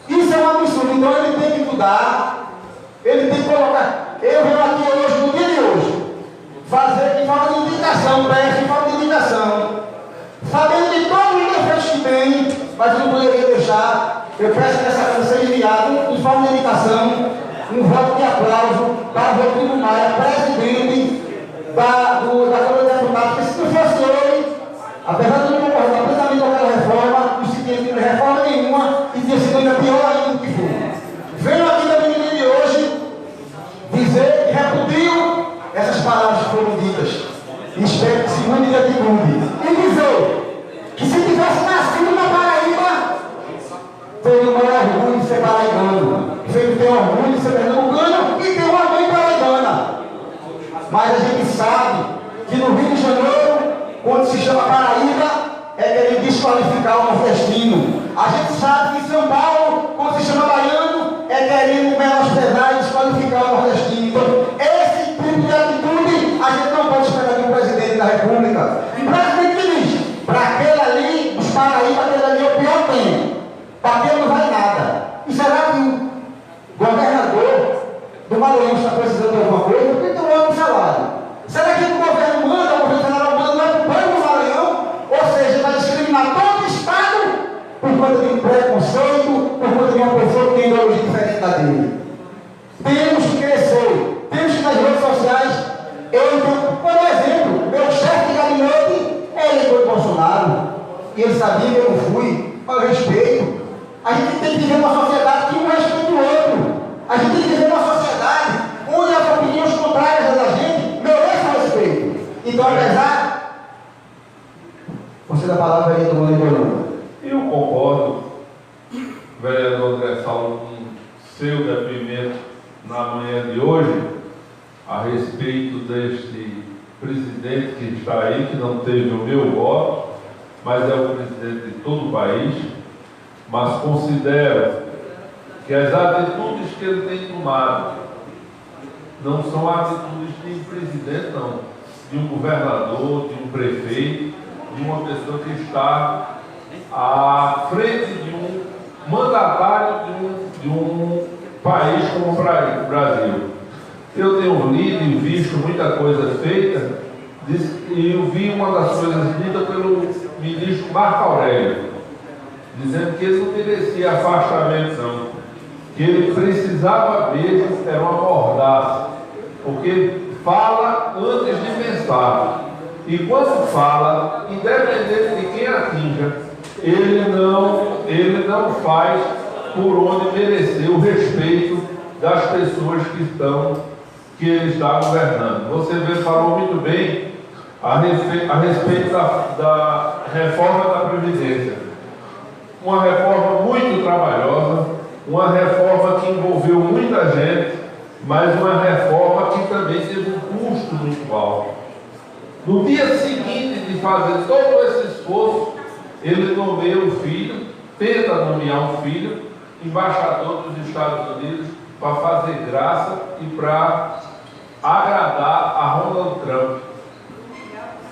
Isso é um absurdo. Então ele tem que mudar, ele tem que colocar. Eu venho aqui hoje, no dia de hoje, fazer em forma de indicação, preste em forma de indicação, sabendo de todos os defeitos que tem, mas eu não poderia deixar. Eu peço que essa coisa seja enviada em forma de indicação, um voto de aplauso para o Rodrigo Maia, presidente da Câmara de Deputados, porque se não fosse ele, apesar de não concordar completamente com aquela reforma, não se tinha tido reforma nenhuma e tinha sido ainda pior ainda do que foi. Venho aqui também no dia de hoje dizer que repudio essas palavras que foram ditas. E espero que se mude de atitude. E dizer que se tivesse nascido na Paraíba, teria o maior orgulho de ser paraibano. Ele tem orgulho de ser pernambucano e tem uma mãe paraibana. Mas a gente sabe que no Rio de Janeiro, quando se chama Paraíba, é querer desqualificar o nordestino. A gente sabe que em São Paulo, quando se chama baiano, é querer menosprezar e desqualificar o nordestino. Então, esse tipo de atitude a gente não pode esperar de um presidente da República. Um presidente que diz Bateu não vai nada. E será que o governador do Maranhão está precisando de alguma coisa? Porque tem um ano de salário. Será que o governo manda, o governo federal manda, não é para o Banco do Maranhão? Ou seja, vai discriminar todo o Estado por conta de um preconceito, por conta de uma pessoa que tem ideologia diferente da dele. Temos que crescer. Temos que nas redes sociais. Por exemplo, meu chefe de gabinete é eleitor de Bolsonaro. E ele sabia que eu não fui. Mas eu respeito. A gente tem que viver uma sociedade que um respeita o outro. A gente tem que viver uma sociedade onde as opiniões contrárias da gente merecem respeito. Então, apesar. Você da palavra aí do Mano. Eu concordo, vereador André Saulo, com seu depoimento na manhã de hoje, a respeito deste presidente que está aí, que não teve o meu voto, mas é o presidente de todo o país, mas considero que as atitudes que ele tem tomado não são atitudes de um presidente, não, de um governador, de um prefeito, de uma pessoa que está à frente de um mandatário de um país como o Brasil. Eu tenho lido e visto muita coisa feita, e eu vi uma das coisas ditas pelo ministro Marco Aurélio, dizendo que ele não merecia afastamento, não, que ele precisava mesmo, era uma mordaça, porque fala antes de pensar. E quando fala, independente de quem atinja, ele não faz por onde merecer o respeito das pessoas que ele está governando. Você falou muito bem a respeito da reforma da Previdência. Uma reforma muito trabalhosa, uma reforma que envolveu muita gente, mas uma reforma que também teve um custo muito alto. No dia seguinte de fazer todo esse esforço, ele nomeia um filho, tenta nomear um filho, embaixador dos Estados Unidos, para fazer graça e para agradar a Donald Trump.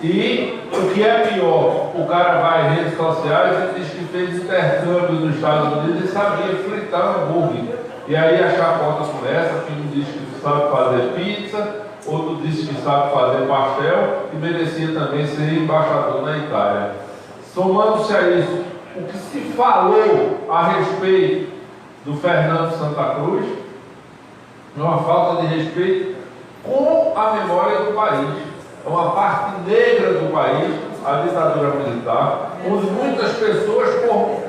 E o que é pior, o cara vai em redes sociais e diz que fez intercâmbio nos Estados Unidos e sabia fritar hambúrguer. E aí a chacota começa, que um diz que sabe fazer pizza, outro disse que sabe fazer pastel e merecia também ser embaixador na Itália. Somando-se a isso, o que se falou a respeito do Fernando Santa Cruz é uma falta de respeito com a memória do país. É uma parte negra do país, a ditadura militar, onde muitas pessoas, por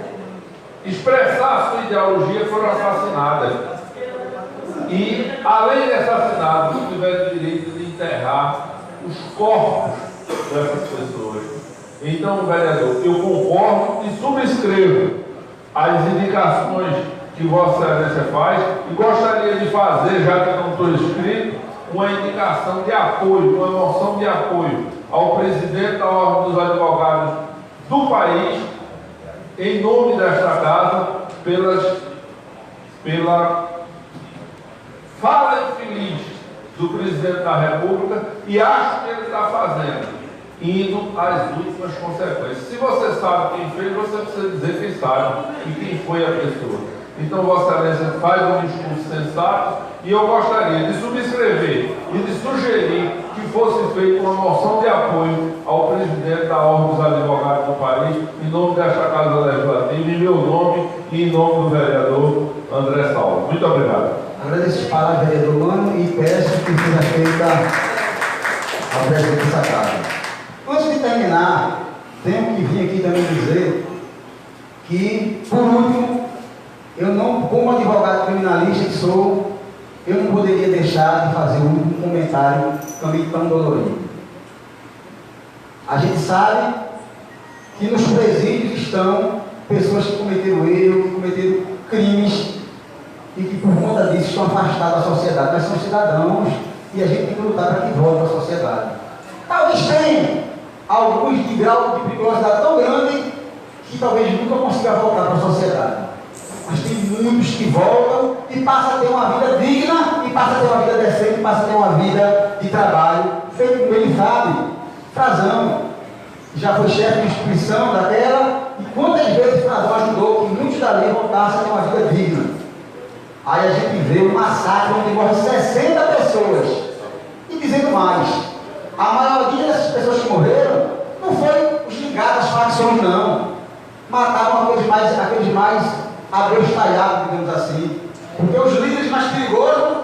expressar a sua ideologia, foram assassinadas. E, além de assassinados, tiveram o direito de enterrar os corpos dessas pessoas. Então, vereador, eu concordo e subscrevo as indicações que Vossa Excelência faz e gostaria de fazer, já que não estou inscrito, uma indicação de apoio, uma moção de apoio ao presidente da Ordem dos Advogados do país, em nome desta casa, pela fala infeliz do presidente da República, e acho que ele está fazendo, indo às últimas consequências. Se você sabe quem fez, você precisa dizer quem sabe e quem foi a pessoa. Então, Vossa Excelência faz um discurso sensato e eu gostaria de subscrever e de sugerir que fosse feita uma moção de apoio ao presidente da Ordem dos Advogados do país, em nome desta Casa Legislativa, em meu nome e em nome do vereador André Saulo. Muito obrigado. Agradeço as palavras, vereador Mano, e peço que seja feita ao presidente dessa casa. Antes de terminar, tenho que vir aqui também dizer que, por último, eu não, como advogado criminalista que sou, eu não poderia deixar de fazer um comentário também tão dolorido. A gente sabe que nos presídios estão pessoas que cometeram erro, que cometeram crimes e que por conta disso estão afastados da sociedade, mas são cidadãos e a gente tem que lutar para que voltem à sociedade. Talvez tenha alguns de grau de periculosidade tão grande que talvez nunca consiga voltar para a sociedade. Mas tem muitos que voltam e passam a ter uma vida digna, e passam a ter uma vida decente, e passam a ter uma vida de trabalho, feito como ele sabe. Frazão já foi chefe de instituição daquela, e quantas vezes Frazão ajudou que muitos dali voltassem a ter uma vida digna. Aí a gente vê um massacre onde morrem 60 pessoas. E dizendo mais, a maioria dessas pessoas que morreram não foi os ligados às facções, não. Matavam aqueles mais abestalhados, digamos assim. Porque os líderes mais perigosos,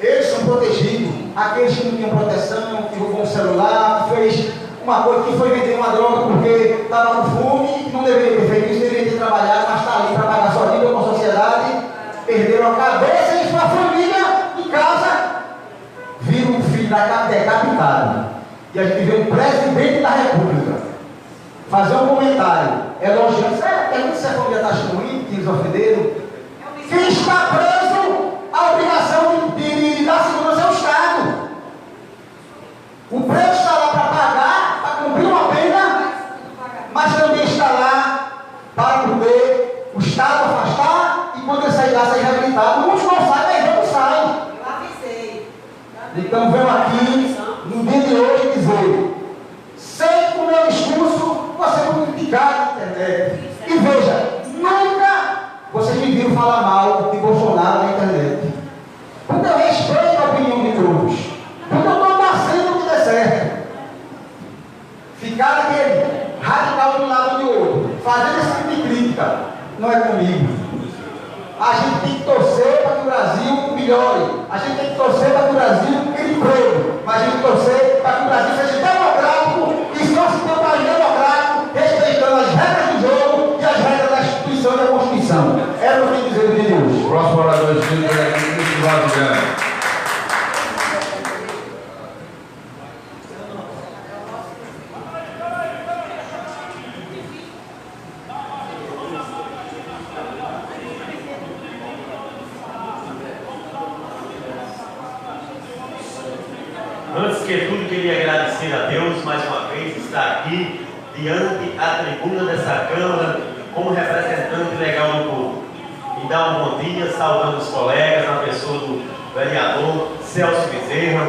eles são protegidos. Aqueles que não tinham proteção, que roubou um celular, que fez uma coisa, que foi vender uma droga porque estava com fome e que não deveria ter feito isso, deveria ter trabalhado, mas está ali para pagar sua dívida com a sociedade, perderam a cabeça e sua família em casa viram um filho decapitado. E a gente vê um presidente da República fazer um comentário elogiando, pergunta se a família está achando ruim, que eles ofenderam. Quem está preso, a obrigação de dar segurança ao Estado. O preso está lá para pagar, para cumprir uma pena, mas também está lá para poder o Estado afastar e quando ele sair lá, sair reabilitado. Muitos não saem, mas não saem. Então venho aqui, no dia de hoje, dizer, sei que o meu discurso você foi criticado na internet. E veja, nunca vocês me viram falar mal de Bolsonaro na internet. Porque eu respeito a opinião de todos. Porque eu estou torcendo para que dê certo. Ficar aquele radical de um lado ou de outro, fazendo esse tipo de crítica, não é comigo. A gente tem que torcer para que o Brasil melhore. A gente tem que torcer para que o Brasil crie emprego. Mas a gente tem que torcer para que o Brasil seja democrático e só se tem um país democrático, respeitando as regras do jogo e as regras da Constituição e da Constituição. Era o que eu queria dizer no dia de hoje. Próximo orador inscrito é aqui, Ministro Valdegano. Antes que tudo, queria agradecer a Deus mais uma vez estar aqui diante a tribuna dessa Câmara como representante legal do povo. E dar um bom dia, saudando os colegas, na pessoa do vereador Celso Bezerra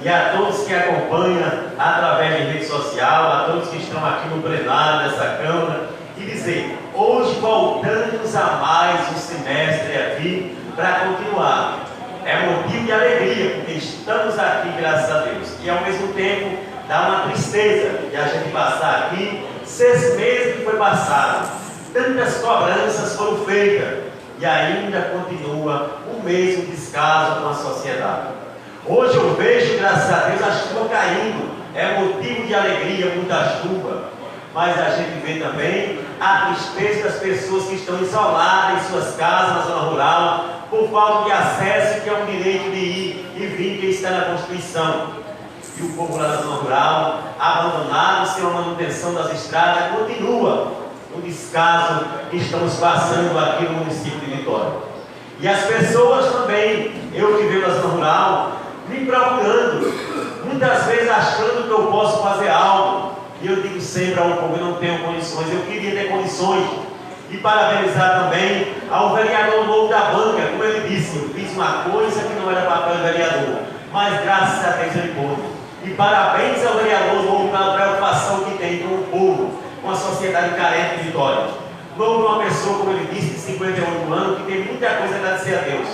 e a todos que acompanham através de rede social, a todos que estão aqui no plenário dessa Câmara, e dizer, hoje voltamos a mais um semestre aqui para continuar. É motivo de alegria, porque estamos aqui, graças a Deus. E ao mesmo tempo, dá uma tristeza de a gente passar aqui 6 meses que foi passado. Tantas cobranças foram feitas e ainda continua o mesmo descaso com a sociedade. Hoje eu vejo, graças a Deus, a chuva caindo. É motivo de alegria, muita chuva. Mas a gente vê também a tristeza das pessoas que estão isoladas em suas casas na zona rural, por falta de acesso, que é um direito de ir e vir, que está na Constituição. E o povo lá na zona rural, abandonado, sem a manutenção das estradas, continua o descaso que estamos passando aqui no município de Vitória. E as pessoas também, eu que venho da zona rural, me procurando, muitas vezes achando que eu posso fazer algo. E eu digo sempre ao povo, eu não tenho condições, eu queria ter condições. E parabenizar também ao vereador novo da banca, como ele disse, eu fiz uma coisa que não era papel do vereador, mas graças a Deus ele pôde. E parabéns ao vereador novo pela preocupação que tem com o povo, com a sociedade carente de Vitória. Novo é uma pessoa, como ele disse, de 58 anos, que tem muita coisa a agradecer a Deus.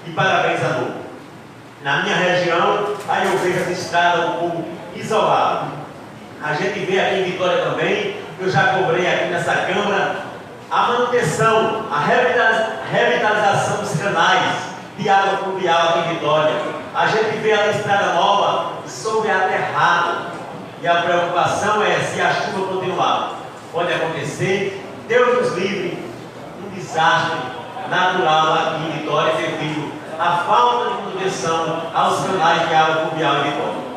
E parabéns a Novo. Na minha região, aí eu vejo as estradas do povo isolado. A gente vê aqui em Vitória também, eu já cobrei aqui nessa Câmara, a manutenção, a revitalização dos canais de água pluvial aqui em Vitória. A gente vê a estrada nova sobre aterrado. E a preocupação é se a chuva continuar. Pode acontecer, Deus nos livre, um desastre natural aqui em Vitória devido à falta de manutenção aos canais de água pluvial em Vitória.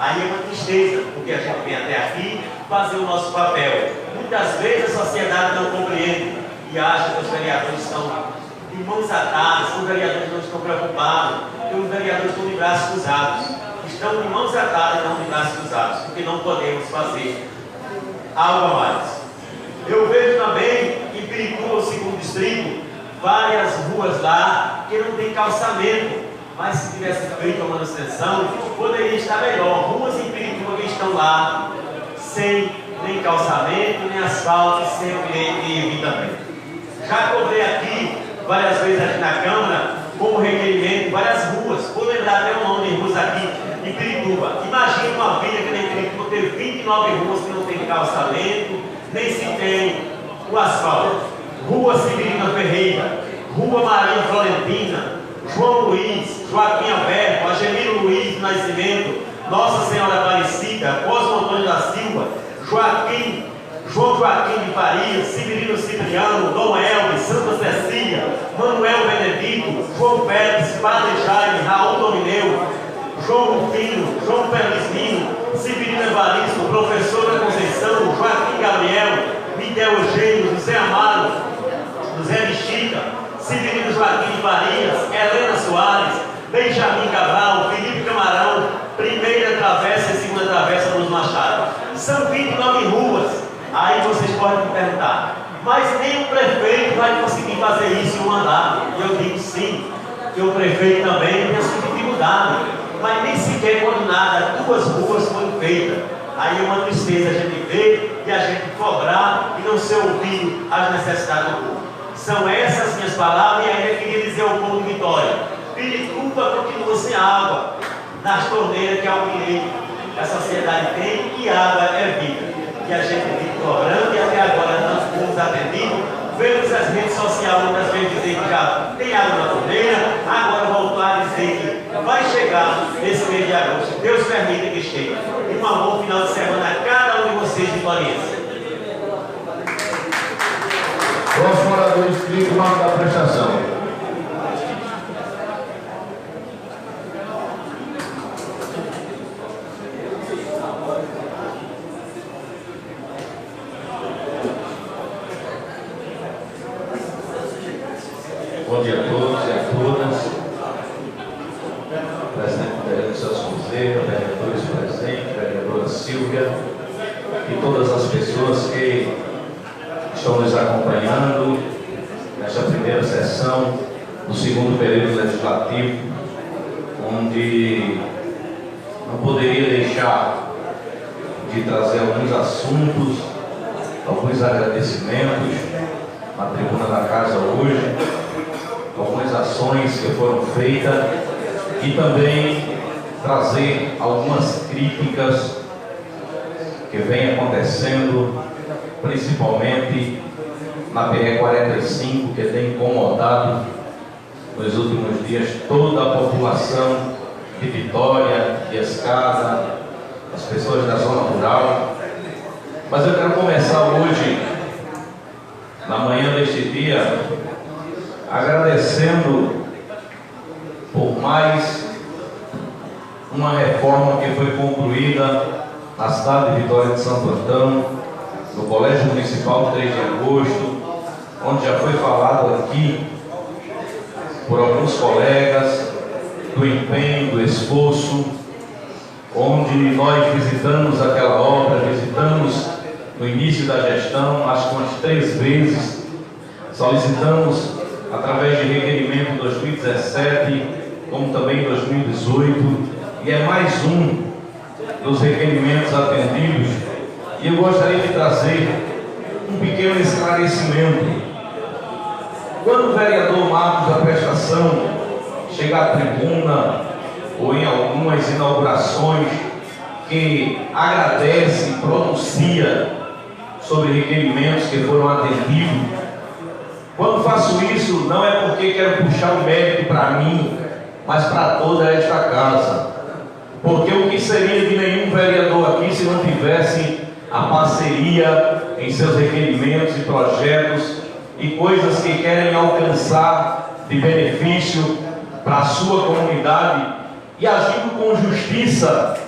Aí é uma tristeza, porque a gente vem até aqui fazer o nosso papel. Muitas vezes a sociedade não compreende e acha que os vereadores estão de mãos atadas, que os vereadores não estão preocupados, que os vereadores estão de braços cruzados. Estão de mãos atadas e não de braços cruzados, porque não podemos fazer algo a mais. Eu vejo também em Pirituba, o segundo distrito, várias ruas lá que não tem calçamento. Mas se tivesse feito a manutenção, poderia estar melhor. Ruas em Pirituba que estão lá, sem nem calçamento, nem asfalto, sempre de evita bem. Já cobrei aqui, várias vezes aqui na Câmara, como requerimento, várias ruas. Vou lembrar até o nome de ruas aqui em Pirituba. Imagina uma vila que nem Pirituba ter 29 ruas que não tem calçamento, nem se tem o asfalto. Rua Severina Ferreira, Rua Maria Florentina, João Luiz, Joaquim Alberto, Agemiro Luiz do Nascimento, Nossa Senhora Aparecida, Cosmo Antônio da Silva, João Joaquim de Farias, Severino Cipriano, Dom Elvis, Santa Cecília, Manuel Benedito, João Pérez, Padre Jaime, Raul Domineu, João Rufino, João Perlismino, Severino Evaristo, Professora Conceição, Joaquim Gabriel, Miguel Eugênio, José Amaro, José Mesquita, Severino Joaquim de Farias, Helena Soares, Benjamin Cabral, Felipe Camarão, primeira travessa e segunda travessa dos Machados. São 29 ruas. Aí vocês podem me perguntar, mas nem o prefeito vai conseguir fazer isso em um andar. E eu digo sim, que o prefeito também tem a sua dificuldade, mas nem sequer quando nada, 2 ruas foram feitas. Aí é uma tristeza a gente ver e a gente cobrar e não ser ouvido as necessidades do povo. São essas minhas palavras, e ainda queria dizer ao povo de Vitória: Pirituba continua sem água nas torneiras, que é o direito que a sociedade tem, e água é vida. E a gente fica cobrando, e até agora não fomos atendidos. Vemos as redes sociais muitas vezes dizer que já tem água na torneira, agora voltar a dizer que vai chegar esse mês de agosto. Deus permita que chegue. E um bom final de semana a cada um de vocês vitorienses. Próximo orador inscrito, nome da prestação. Bom dia a todos e a todas. Presidente vereador Celso Cruzeiro, vereadores presentes, vereadora Silvia e todas as pessoas que estão nos acompanhando nesta primeira sessão do segundo período legislativo, onde não poderia deixar de trazer alguns assuntos, alguns agradecimentos na tribuna da casa hoje, algumas ações que foram feitas e também trazer algumas críticas que vem acontecendo, principalmente na BR-45, que tem incomodado nos últimos dias toda a população de Vitória, de Escada, as pessoas da zona rural. Mas eu quero começar hoje, na manhã deste dia, agradecendo por mais uma reforma que foi concluída na cidade de Vitória de Santo Antão, no Colégio Municipal 3 de Agosto, onde já foi falado aqui por alguns colegas do empenho, do esforço, onde nós visitamos aquela obra, visitamos no início da gestão, acho que umas 3 vezes, solicitamos através de requerimento em 2017, como também em 2018, e é mais um dos requerimentos atendidos. E eu gostaria de trazer um pequeno esclarecimento. Quando o vereador Marcos da Prestação chega à tribuna ou em algumas inaugurações que agradece e pronuncia sobre requerimentos que foram atendidos, quando faço isso não é porque quero puxar o mérito para mim, mas para toda esta casa. Porque o que seria de nenhum vereador aqui se não tivesse a parceria em seus requerimentos e projetos e coisas que querem alcançar de benefício para a sua comunidade, e agindo com justiça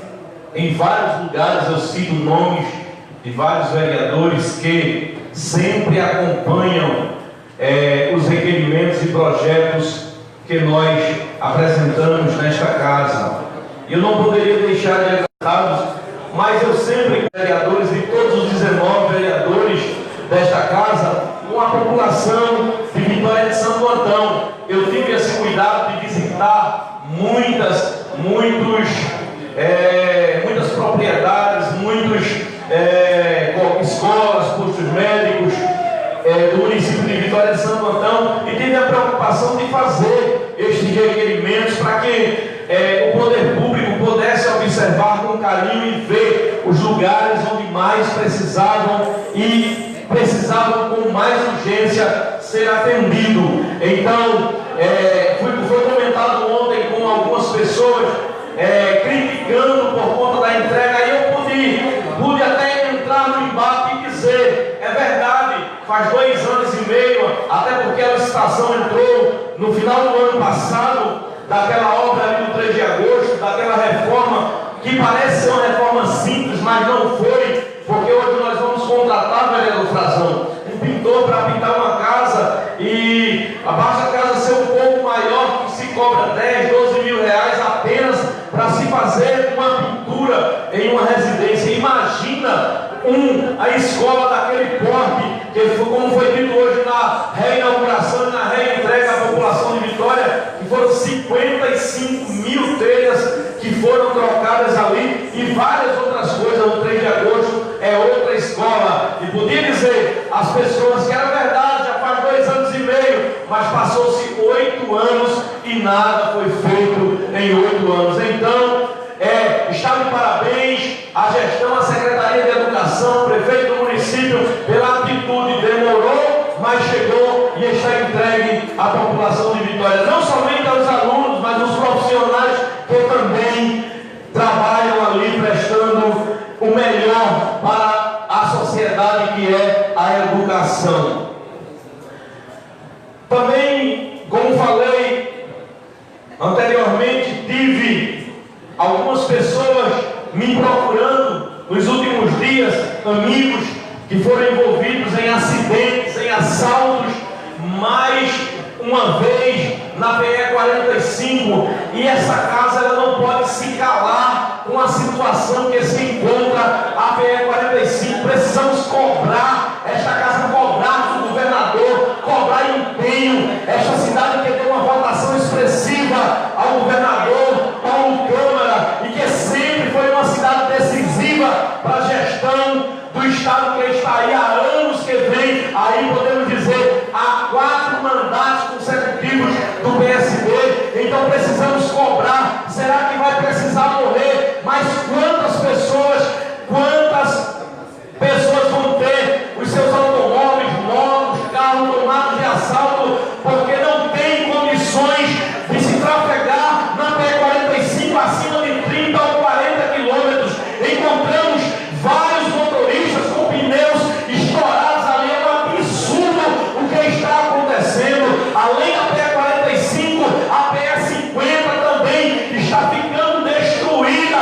em vários lugares. Eu cito nomes de vários vereadores que sempre acompanham os requerimentos e projetos que nós apresentamos nesta casa. E eu não poderia deixar de agradá-los, mas eu sempre, vereadores e todos os 19 vereadores desta casa, com a população de Vitória de Santo Antão, eu tive esse cuidado de visitar muitas propriedades, muitos do município de Vitória de Santo Antão e tive a preocupação de fazer estes requerimentos para que o poder público pudesse observar com carinho e ver os lugares onde mais precisavam e precisavam com mais urgência ser atendido. Então, foi comentado ontem com algumas pessoas criticando por conta da entrega, e eu pude até entrar no embate e dizer, é verdade, faz 2 anos e meio, até porque a licitação entrou no final do ano passado, daquela obra ali do 3 de agosto, daquela reforma, que parece ser uma reforma simples, mas não foi, porque hoje nós vamos contratar, vereador Frazão, um pintor para pintar uma casa, e abaixo da casa ser um pouco maior, que se cobra 10, 12 mil reais apenas para se fazer uma pintura em uma residência. Imagina a escola daquele porte, que como foi dito hoje na reinauguração e na reentrega à população de Vitória, que foram 55 mil telhas que foram trocadas ali, e várias outras coisas. O 3 de agosto é outra escola, e podia dizer às pessoas que era verdade, já faz 2 anos e meio, mas passou-se 8 anos e nada foi feito em 8 anos. Então, está de parabéns a gestão, a Secretaria de Educação, o prefeito do município, pela atitude. Demorou, mas chegou e está entregue à população de Vitória, não somente aos alunos, mas aos profissionais que também trabalham ali prestando o melhor para a sociedade, que é a educação. Também, como falei anteriormente, tive algumas pessoas me procurando nos últimos dias, amigos que foram envolvidos em acidentes, em assaltos, mais uma vez na PE 45, e essa casa ela não pode se calar com a situação que se encontra a PE 45. Precisamos cobrar esta casa, cobrar do governador, cobrar empenho. Esta cidade que deu uma votação expressiva ao governador Paulo Câmara, e que sempre foi uma cidade decisiva para a gestão do estado, que está aí há anos, que vem aí, podemos dizer, há 4 mandatos consecutivos do PSD. Então precisamos cobrar. Será que vai precisar morrer? Mas quantas pessoas vão ter os seus automóveis, motos, carros tomados de assalto, porque não tem condições de se trafegar na P45 acima de 30 ou 40 quilômetros? Encontramos vários motoristas com pneus estourados ali. É um absurdo o que está acontecendo. Além da P45, a P50 também está ficando destruída.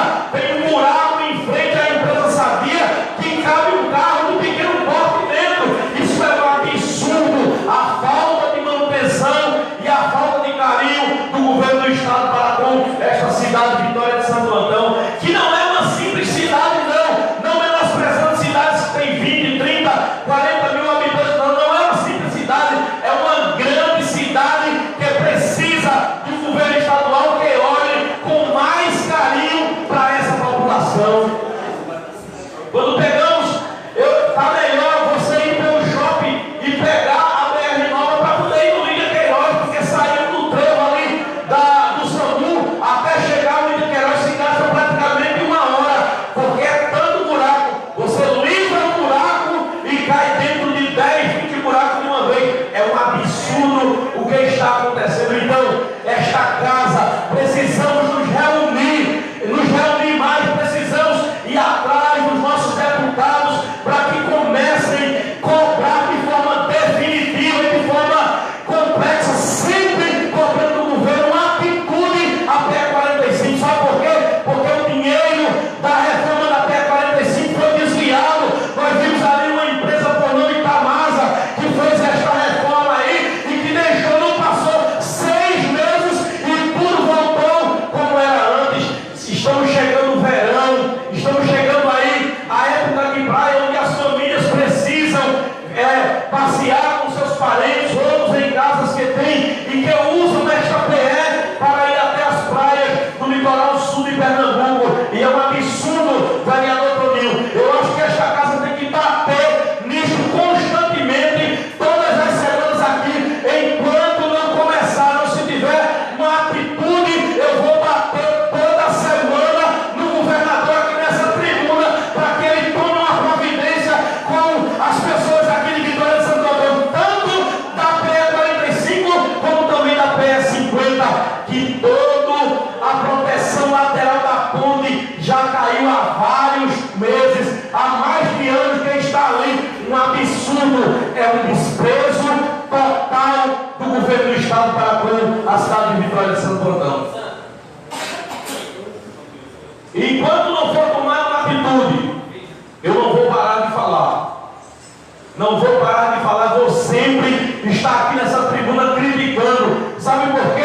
Não vou parar de falar, vou sempre estar aqui nessa tribuna criticando. Sabe por quê?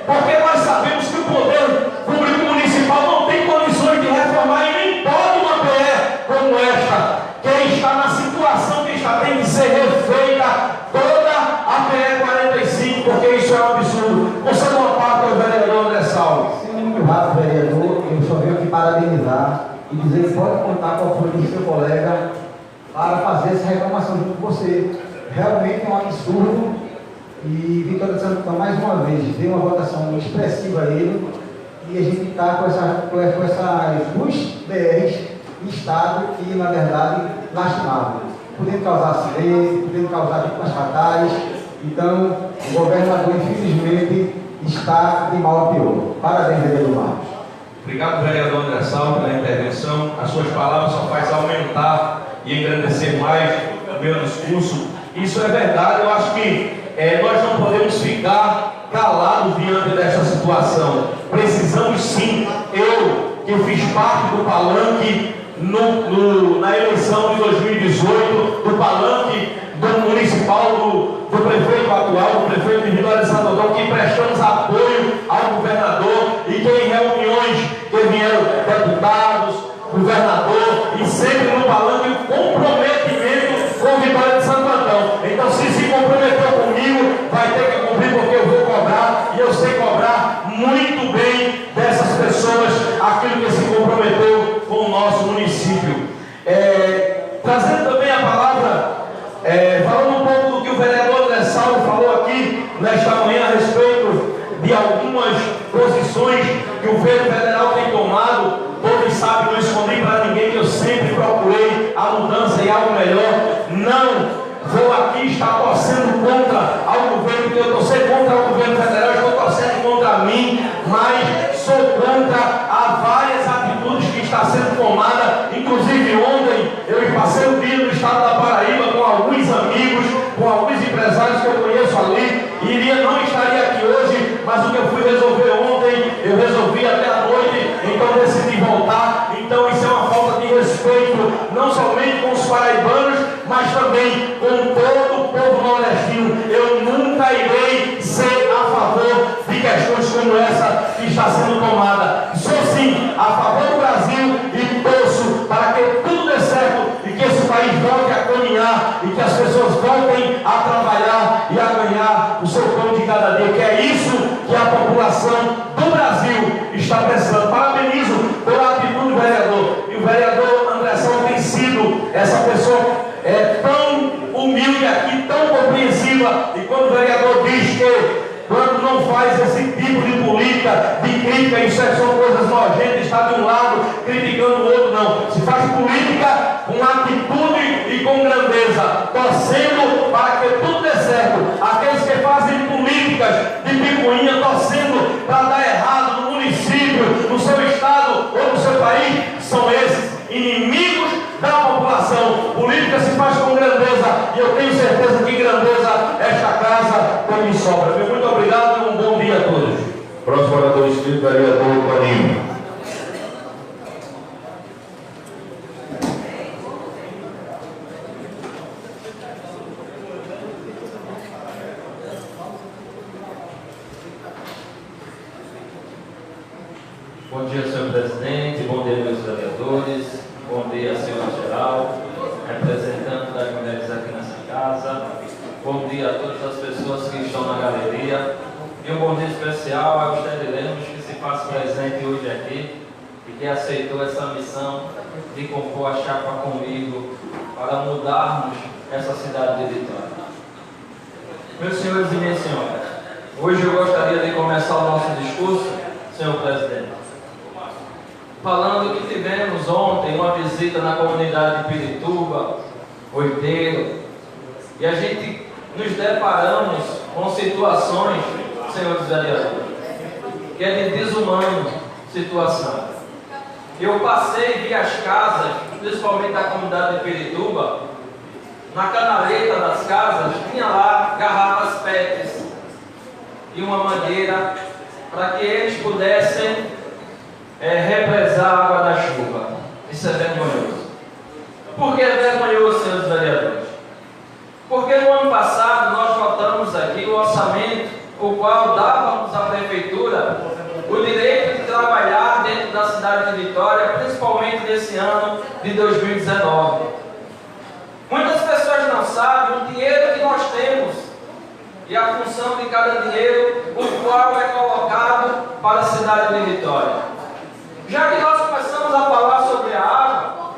Porque nós sabemos que o poder público municipal não tem condições de reformar e nem pode uma PE como esta. Quem está na situação que está tem que ser refeita toda a PE 45, porque isso é um absurdo. Você não parte ao vereador André Saulo. Sim, muito rápido, vereador. Eu só venho aqui parabenizar e dizer que pode contar com o apoio do seu colega para fazer essa reclamação junto com você. Realmente é um absurdo e Vitória de Santo Antão, mais uma vez, deu uma votação expressiva a ele e a gente está com essas duas BRs em estado que, na verdade, lastimável, podendo causar acidente, podendo causar vítimas fatais. Então, o governador, infelizmente, está de mal a pior. Parabéns, vereador Marcos. Obrigado, vereador André Saulo, pela intervenção. As suas palavras só fazem aumentar e engrandecer mais o meu discurso. Isso é verdade. Eu acho que nós não podemos ficar calados diante desta situação. Precisamos sim, eu que fiz parte do palanque na eleição de 2018, do palanque do municipal, do prefeito atual, do prefeito de Vitória de Santo Antão, que prestamos apoio ao governador e que em reuniões que vieram deputados, governador e sempre no palanque o comprometimento com Vitória de Santo Antão. Então, se comprometeu comigo, vai ter que cumprir, porque eu vou cobrar e eu sei cobrar muito bem dessas pessoas aquilo que se comprometeu com o nosso município. Trazendo também a palavra, falando um pouco do que o vereador André Saulo falou aqui nesta manhã a respeito de algumas posições que o governo federal tem tomado. Todos sabem, não escondi para ninguém que eu sempre procurei a mudança e algo melhor. Não vou aqui estar torcendo contra ao governo, porque eu torcer contra o governo federal, eu estou torcendo contra mim, mas sou contra a várias atitudes que está sendo tomada. Inclusive ontem eu passei o dia no estado da Paraíba com alguns amigos, com alguns empresários que eu conheço ali, e não estaria aqui hoje, mas o que eu fui resolver ontem, eu resolvi até a noite, então decidi voltar. Então isso é uma falta de respeito, não somente com os paraibanos, mas também com todo o povo nordestino. Eu nunca irei ser a favor de questões como essa que está sendo tomada. Sou sim a favor do Brasil e torço para que tudo dê certo e que esse país volte a caminhar e que as pessoas voltem a trabalhar e a ganhar o seu pão de cada dia, que é isso que a população do Brasil está precisando. Parabenizo pela atitude do vereador. E o vereador André Saulo tem sido essa pessoa tão humilde aqui, tão compreensiva. E quando o vereador diz que quando não faz esse tipo de política, de crítica, isso são coisas nojentas, está de um lado criticando o outro, não. Se faz política com atitude e com grandeza, torcendo para que tudo dê certo. Aqueles que fazem políticas de picuinha, torcendo para dar errado no município, no seu estado ou no seu país, são esses inimigos da população. Política se faz com grandeza e eu tenho certeza que grandeza esta casa tem de sobra. Muito obrigado e um bom dia a todos. Próximo orador inscrito, vereador Toninho. Bom dia, senhor presidente, bom dia, meus vereadores, bom dia, senhora geral, representante das mulheres aqui nessa casa, bom dia a todas as pessoas que estão na galeria e um bom dia especial a Austeri Lemos, que se faz presente hoje aqui e que aceitou essa missão de compor a chapa comigo para mudarmos essa cidade de Vitória. Meus senhores e minhas senhoras, hoje eu gostaria de começar o nosso discurso, senhor presidente, falando que tivemos ontem uma visita na comunidade de Pirituba, Oiteiro, e a gente nos deparamos com situações, senhores vereadores, que é de desumana situação. Eu passei e vi as casas, principalmente da comunidade de Pirituba, na canaleta das casas tinha lá garrafas PETs e uma mangueira para que eles pudessem represar a água da chuva. Isso é vergonhoso. Por que é vergonhoso, senhores vereadores? orçamento, o qual dávamos à Prefeitura o direito de trabalhar dentro da cidade de Vitória, principalmente nesse ano de 2019. Muitas pessoas não sabem o dinheiro que nós temos e a função de cada dinheiro, o qual é colocado para a cidade de Vitória. Já que nós começamos a falar sobre a água,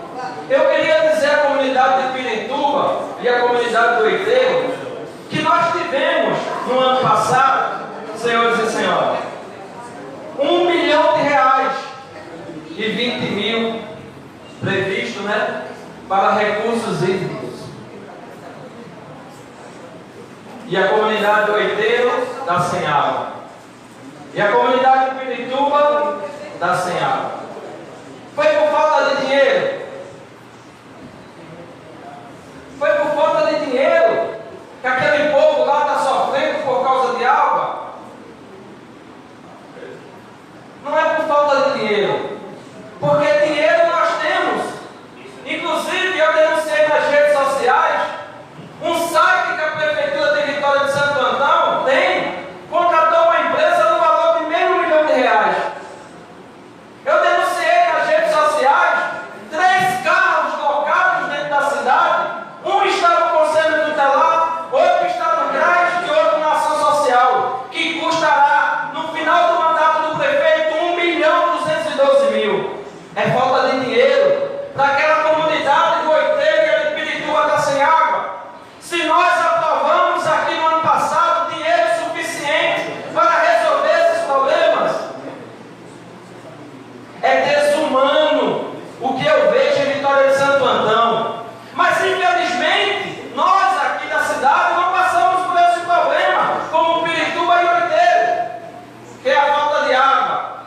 eu queria dizer à comunidade de Pirituba e à comunidade do Oiteiro que nós tivemos no ano passado, senhores e senhoras, R$1 milhão e 20 mil previsto, para recursos hídricos. E a comunidade do Oiteiro está sem água. E a comunidade de Pirituba está sem água. Foi por falta de dinheiro. Foi por falta de dinheiro que aquele povo lá está sofrendo por causa de água. Não é por falta de dinheiro. Porque dinheiro nós temos. Inclusive, eu denunciei nas redes sociais um site que a Prefeitura de Vitória de Santo Antão contratou uma empresa no valor de R$500 mil. Eu denunciei nas redes sociais 3 carros locados dentro da cidade. Um está no Conselho Tutelar, outro está no CRAS e outro na Ação Social, que custará, no final do mandato do prefeito, R$1.212.000. É falta de dinheiro para aquela comunidade do Oiteiro e de Pirituba está sem água. Se nós aprovamos aqui no ano passado dinheiro suficiente para resolver esses problemas, é desumano o que eu vejo em Vitória de Santo Antão. Mas infelizmente, nós aqui da cidade não passamos por esse problema, como Pirituba e Oiteiro, que é a falta de água.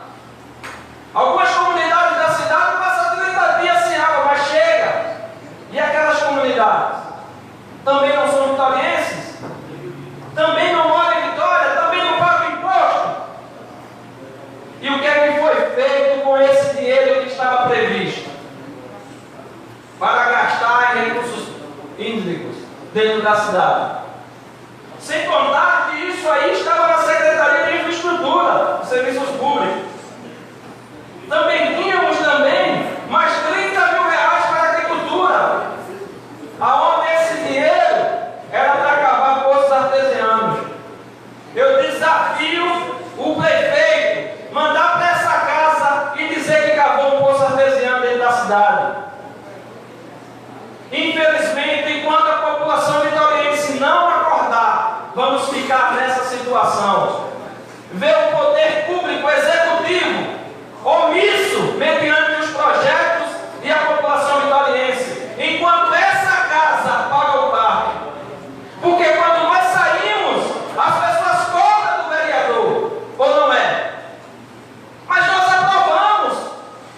Algumas comunidades da cidade passam 30 dias sem água, mas chega. E aquelas comunidades? Também não são vitorienses? Também não moram em Vitória? Também não pagam imposto? E o que é que foi feito com esse dinheiro que estava previsto? Para gastar em recursos hídricos dentro da cidade. Sem contar que isso aí estava na Secretaria de Infraestrutura, dos Serviços Públicos. Também tínhamos mais R$30 mil para a agricultura, aonde esse dinheiro era para acabar poços artesianos. Eu desafio o prefeito mandar para essa casa e dizer que acabou um poço artesiano dentro da cidade. Infelizmente, enquanto a população vitoriense não acordar, vamos ficar nessa situação. Ver o poder público executivo omisso mediante os projetos e a população vitoriense, enquanto essa casa paga o parque. Porque quando nós saímos, as pessoas cobram do vereador, ou não é? Mas nós aprovamos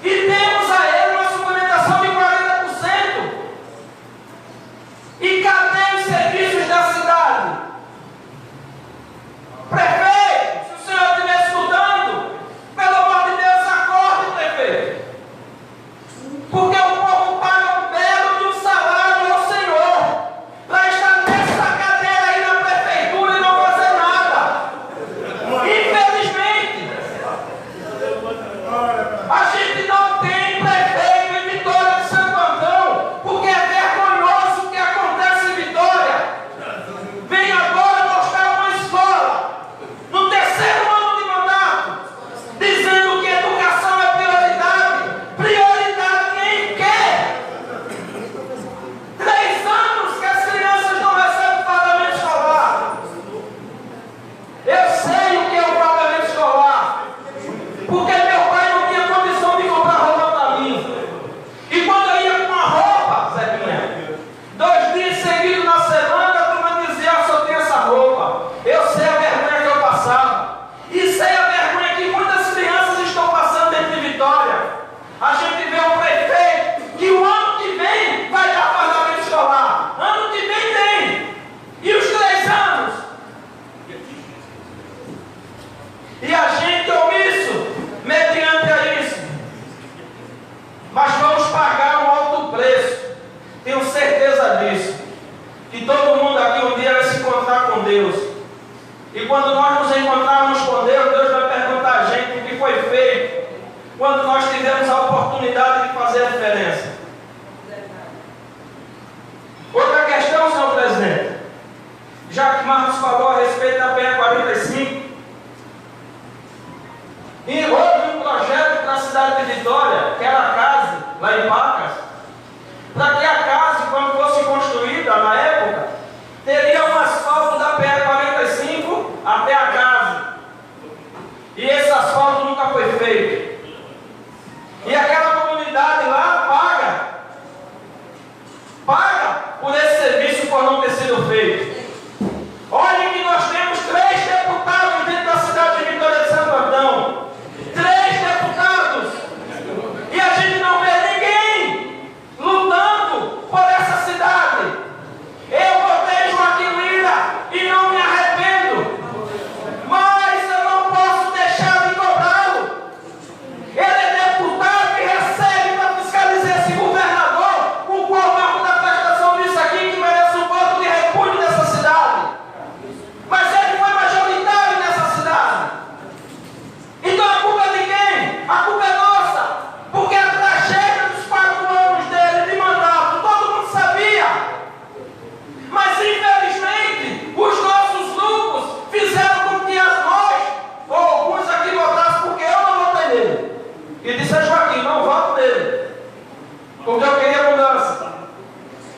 e temos a ele uma suplementação de 40%. E cadê os serviços da cidade? Prefeito, se o senhor tivesse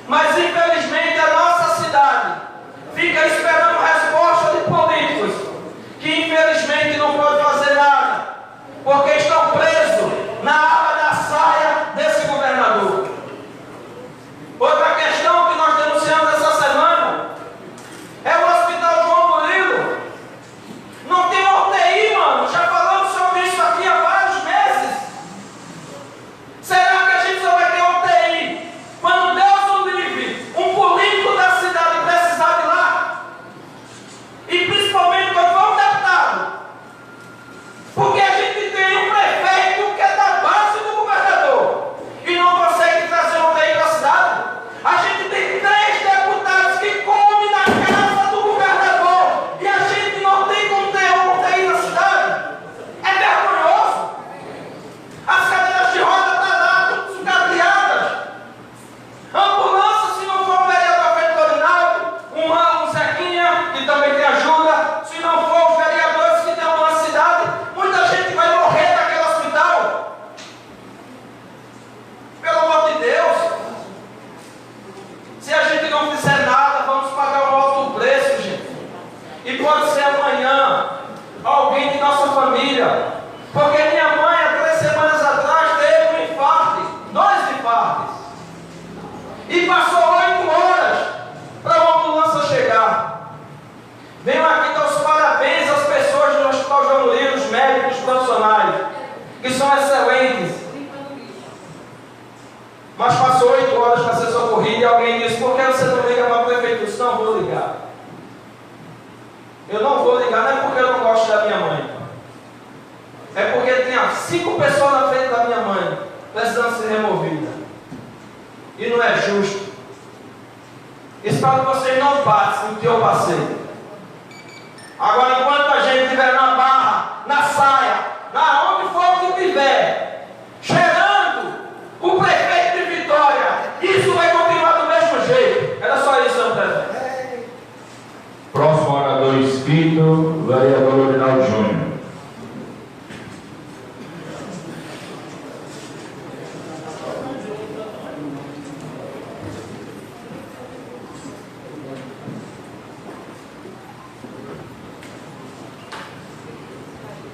Mas infelizmente a nossa cidade fica esperando resposta de políticos que infelizmente não podem fazer nada, porque estão presos na aba da saia desse governador. Outra questão que nós denunciamos essa semana é o Hospital João Murilo. Não tem UTI, mano. Já falamos sobre isso aqui há vários meses. Será que a gente só vai ter UTI quando Deus o livre, um político da cidade precisar de lá? E principalmente quando for um deputado. Porque a gente tem um prefeito que é da base do governador e não consegue trazer UTI para a cidade. A gente tem 3 deputados que comem na casa do governador e a gente não tem como ter UTI na cidade. É vergonhoso. As cadeiras de roda estão lá, tudo sucateadas. Ambulância, se não for o vereador Fernando, um Zequinha, que também tem ajuda, se não for os vereadores que tem uma cidade, muita gente vai morrer naquele hospital. Pelo amor de Deus. Se a gente não fizer nada, vamos pagar um alto preço, gente. E pode ser amanhã alguém de nossa família. Porque minha mãe, há 3 semanas atrás, teve um infarto, 2 infartos. E passou 8 horas para uma ambulância chegar. Venho aqui dar os parabéns às pessoas do Hospital João Murilo, os médicos profissionais, que são excelentes. Mas passou 8 horas para ser socorrido e alguém disse: por que você não liga para o prefeito? Eu disse: não vou ligar. Eu não vou ligar, não é porque eu não gosto da minha mãe. É porque tinha 5 pessoas na frente da minha mãe precisando ser removida. E não é justo. Espero que vocês não passem o que eu passei. Agora, enquanto a gente estiver na Barra, na Saia, na onde for que tiver, cheirando o prefeito de Vitória, isso vai continuar do mesmo jeito. Era só isso, senhor presidente. Próximo orador inscrito, vereador Rinaldo Júnior.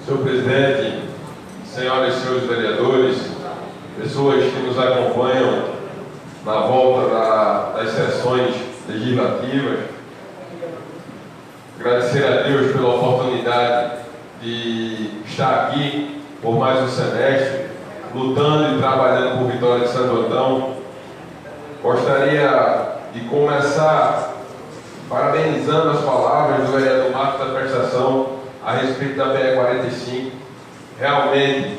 Senhor presidente, senhoras e senhores vereadores, pessoas que nos acompanham na volta das sessões legislativas, agradecer a Deus pela oportunidade de estar aqui por mais um semestre, lutando e trabalhando por Vitória de Santo Antão. Gostaria de começar parabenizando as palavras do vereador Marcos da Prestação a respeito da PE 45. Realmente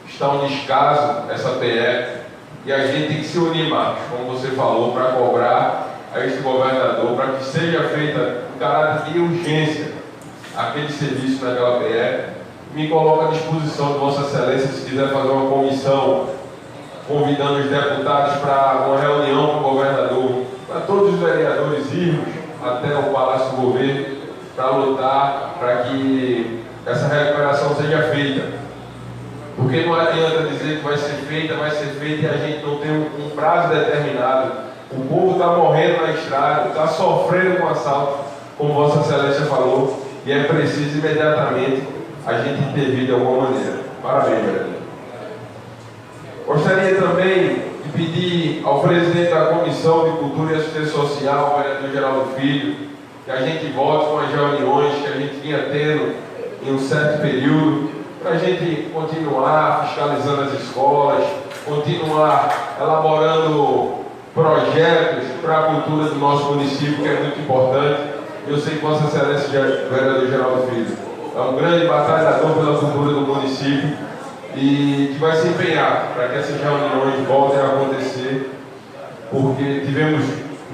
está um descaso essa PE e a gente tem que se unir, Marcos, como você falou, para cobrar a este governador para que seja feita em caráter de urgência aquele serviço naquela PE. Me coloco à disposição de Vossa Excelência se quiser fazer uma comissão convidando os deputados para uma reunião com o governador, para todos os vereadores irmos até o Palácio do Governo para lutar para que essa recuperação seja feita. Porque não adianta dizer que vai ser feita e a gente não tem um prazo determinado. O povo está morrendo na estrada, está sofrendo com assalto, como Vossa Excelência falou, e é preciso imediatamente a gente intervir de alguma maneira. Parabéns, vereador. Gostaria também de pedir ao presidente da Comissão de Cultura e Assistência Social, o vereador Geraldo Filho, que a gente volte com as reuniões que a gente vinha tendo em um certo período, para a gente continuar fiscalizando as escolas, continuar elaborando projetos para a cultura do nosso município, que é muito importante. Eu sei que Vossa Excelência, vereador Geraldo Filho, é um grande batalhador pela cultura do município e que vai se empenhar para que essas reuniões voltem a acontecer, porque tivemos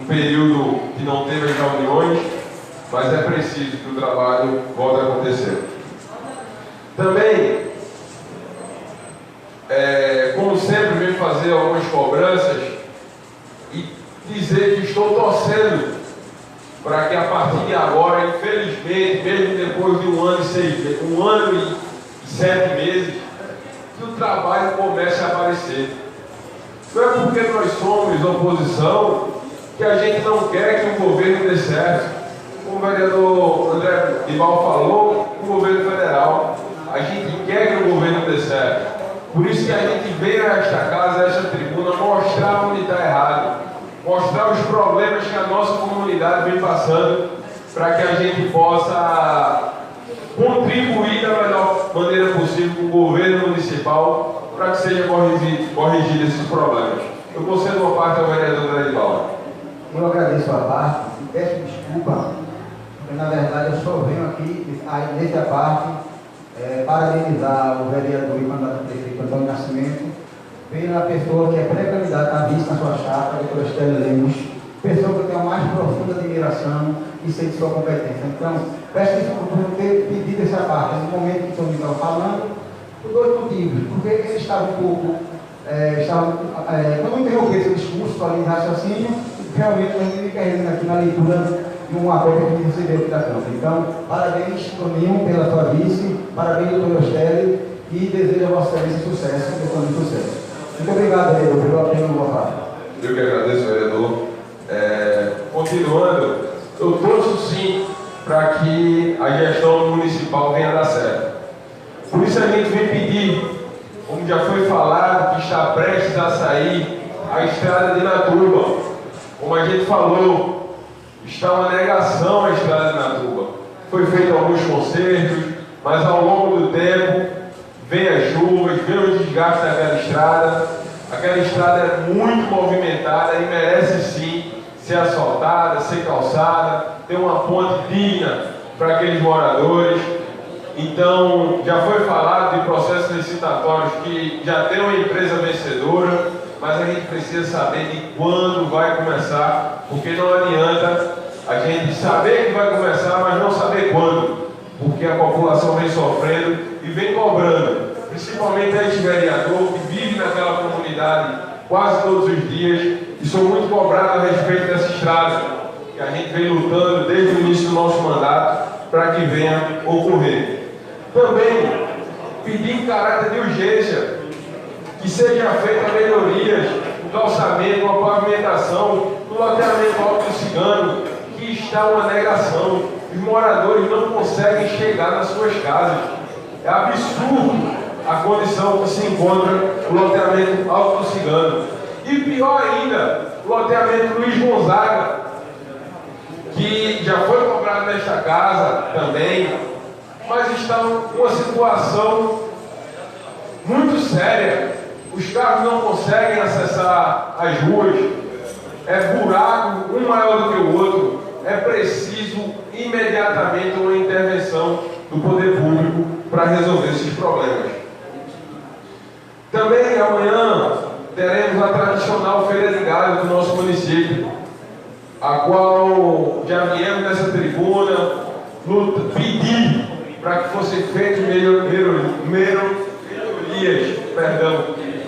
um período que não teve as reuniões, mas é preciso que o trabalho volte a acontecer. Também, como sempre, venho fazer algumas cobranças e dizer que estou torcendo para que a partir de agora, infelizmente, mesmo depois de 1 ano e 7 meses, que o trabalho comece a aparecer. Não é porque nós somos oposição que a gente não quer que o governo dê certo. Como o vereador André Dibal falou, o governo federal, a gente quer que o governo dê certo. Por isso que a gente veio a esta casa, a esta tribuna, mostrar onde está errado, mostrar os problemas que a nossa comunidade vem passando, para que a gente possa contribuir da melhor maneira possível com o governo municipal, para que seja corrigido esses problemas. Eu concedo uma parte ao vereador André Dibal. Eu agradeço a parte e peço desculpa, porque na verdade eu só venho aqui, nessa parte, parabenizar o vereador e mandato prefeito Antônio Nascimento pela pessoa que é pré-candidata a vice na sua chapa, a doutora Estela Lemos, pessoa que eu tenho a mais profunda admiração e sei de sua competência. Então, peço desculpa por ter pedido essa parte no momento que o senhor estava falando, por dois motivos. Porque ele estava um pouco, não interromper esse discurso ali de raciocínio, realmente nós me perdendo aqui na leitura de um acordo que recebeu aqui da Câmara. Então, parabéns, Toninho, pela sua vice, parabéns, doutor Ostelli, e desejo a Vossa Excelência sucesso, questão de sucesso. Muito obrigado, vereador, pelo apoio no voto. Eu que agradeço, vereador. Continuando, eu torço sim para que a gestão municipal venha a dar certo. Por isso a gente vem pedir, como já foi falado, que está prestes a sair a estrada de Natuba. Como a gente falou, está uma negação a estrada de Natuba. Foi feito alguns consertos, mas ao longo do tempo, vem as chuvas, vem o desgaste daquela estrada. Aquela estrada é muito movimentada e merece sim ser asfaltada, ser calçada, ter uma ponte digna para aqueles moradores. Então, já foi falado de processos licitatórios que já tem uma empresa vencedora, mas a gente precisa saber de quando vai começar, porque não adianta a gente saber que vai começar, mas não saber quando, porque a população vem sofrendo e vem cobrando, principalmente a este vereador que vive naquela comunidade quase todos os dias, e sou muito cobrado a respeito dessa estrada, que a gente vem lutando desde o início do nosso mandato para que venha ocorrer. Também pedir em caráter de urgência que seja feita melhorias no calçamento, uma pavimentação, no loteamento Alto do Cigano, que está uma negação. Os moradores não conseguem chegar nas suas casas. É absurdo a condição que se encontra o loteamento Alto do Cigano. E pior ainda, o loteamento Luiz Gonzaga, que já foi cobrado nesta casa também, mas está uma situação muito séria. Os carros não conseguem acessar as ruas, é buraco, um maior do que o outro. É preciso imediatamente uma intervenção do poder público para resolver esses problemas. Também amanhã teremos a tradicional Feira de Gado do nosso município, a qual já viemos nessa tribuna pedir para que fossem feitas melhorias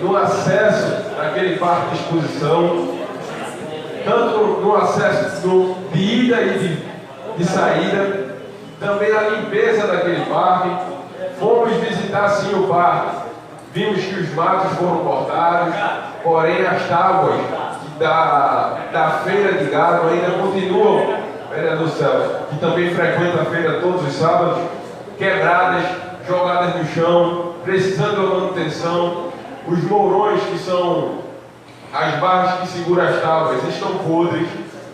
no acesso àquele parque de exposição, tanto no acesso de ida e de saída, também a limpeza daquele parque. Fomos visitar sim o parque, vimos que os matos foram cortados, porém as tábuas da feira de gado ainda continuam, vereador Celso, que também frequenta a feira todos os sábados, quebradas, jogadas no chão, precisando de manutenção. Os mourões, que são as barras que seguram as tábuas, estão podres.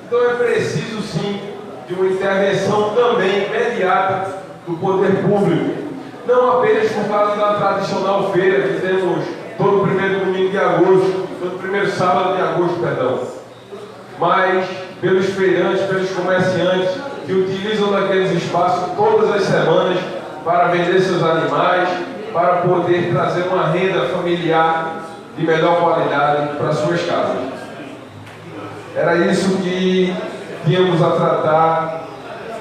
Então é preciso sim de uma intervenção também imediata do poder público. Não apenas por causa da tradicional feira que temos todo primeiro domingo de agosto, todo primeiro sábado de agosto, perdão, mas pelos feirantes, pelos comerciantes que utilizam daqueles espaços todas as semanas para vender seus animais, para poder trazer uma renda familiar de melhor qualidade para suas casas. Era isso que tínhamos a tratar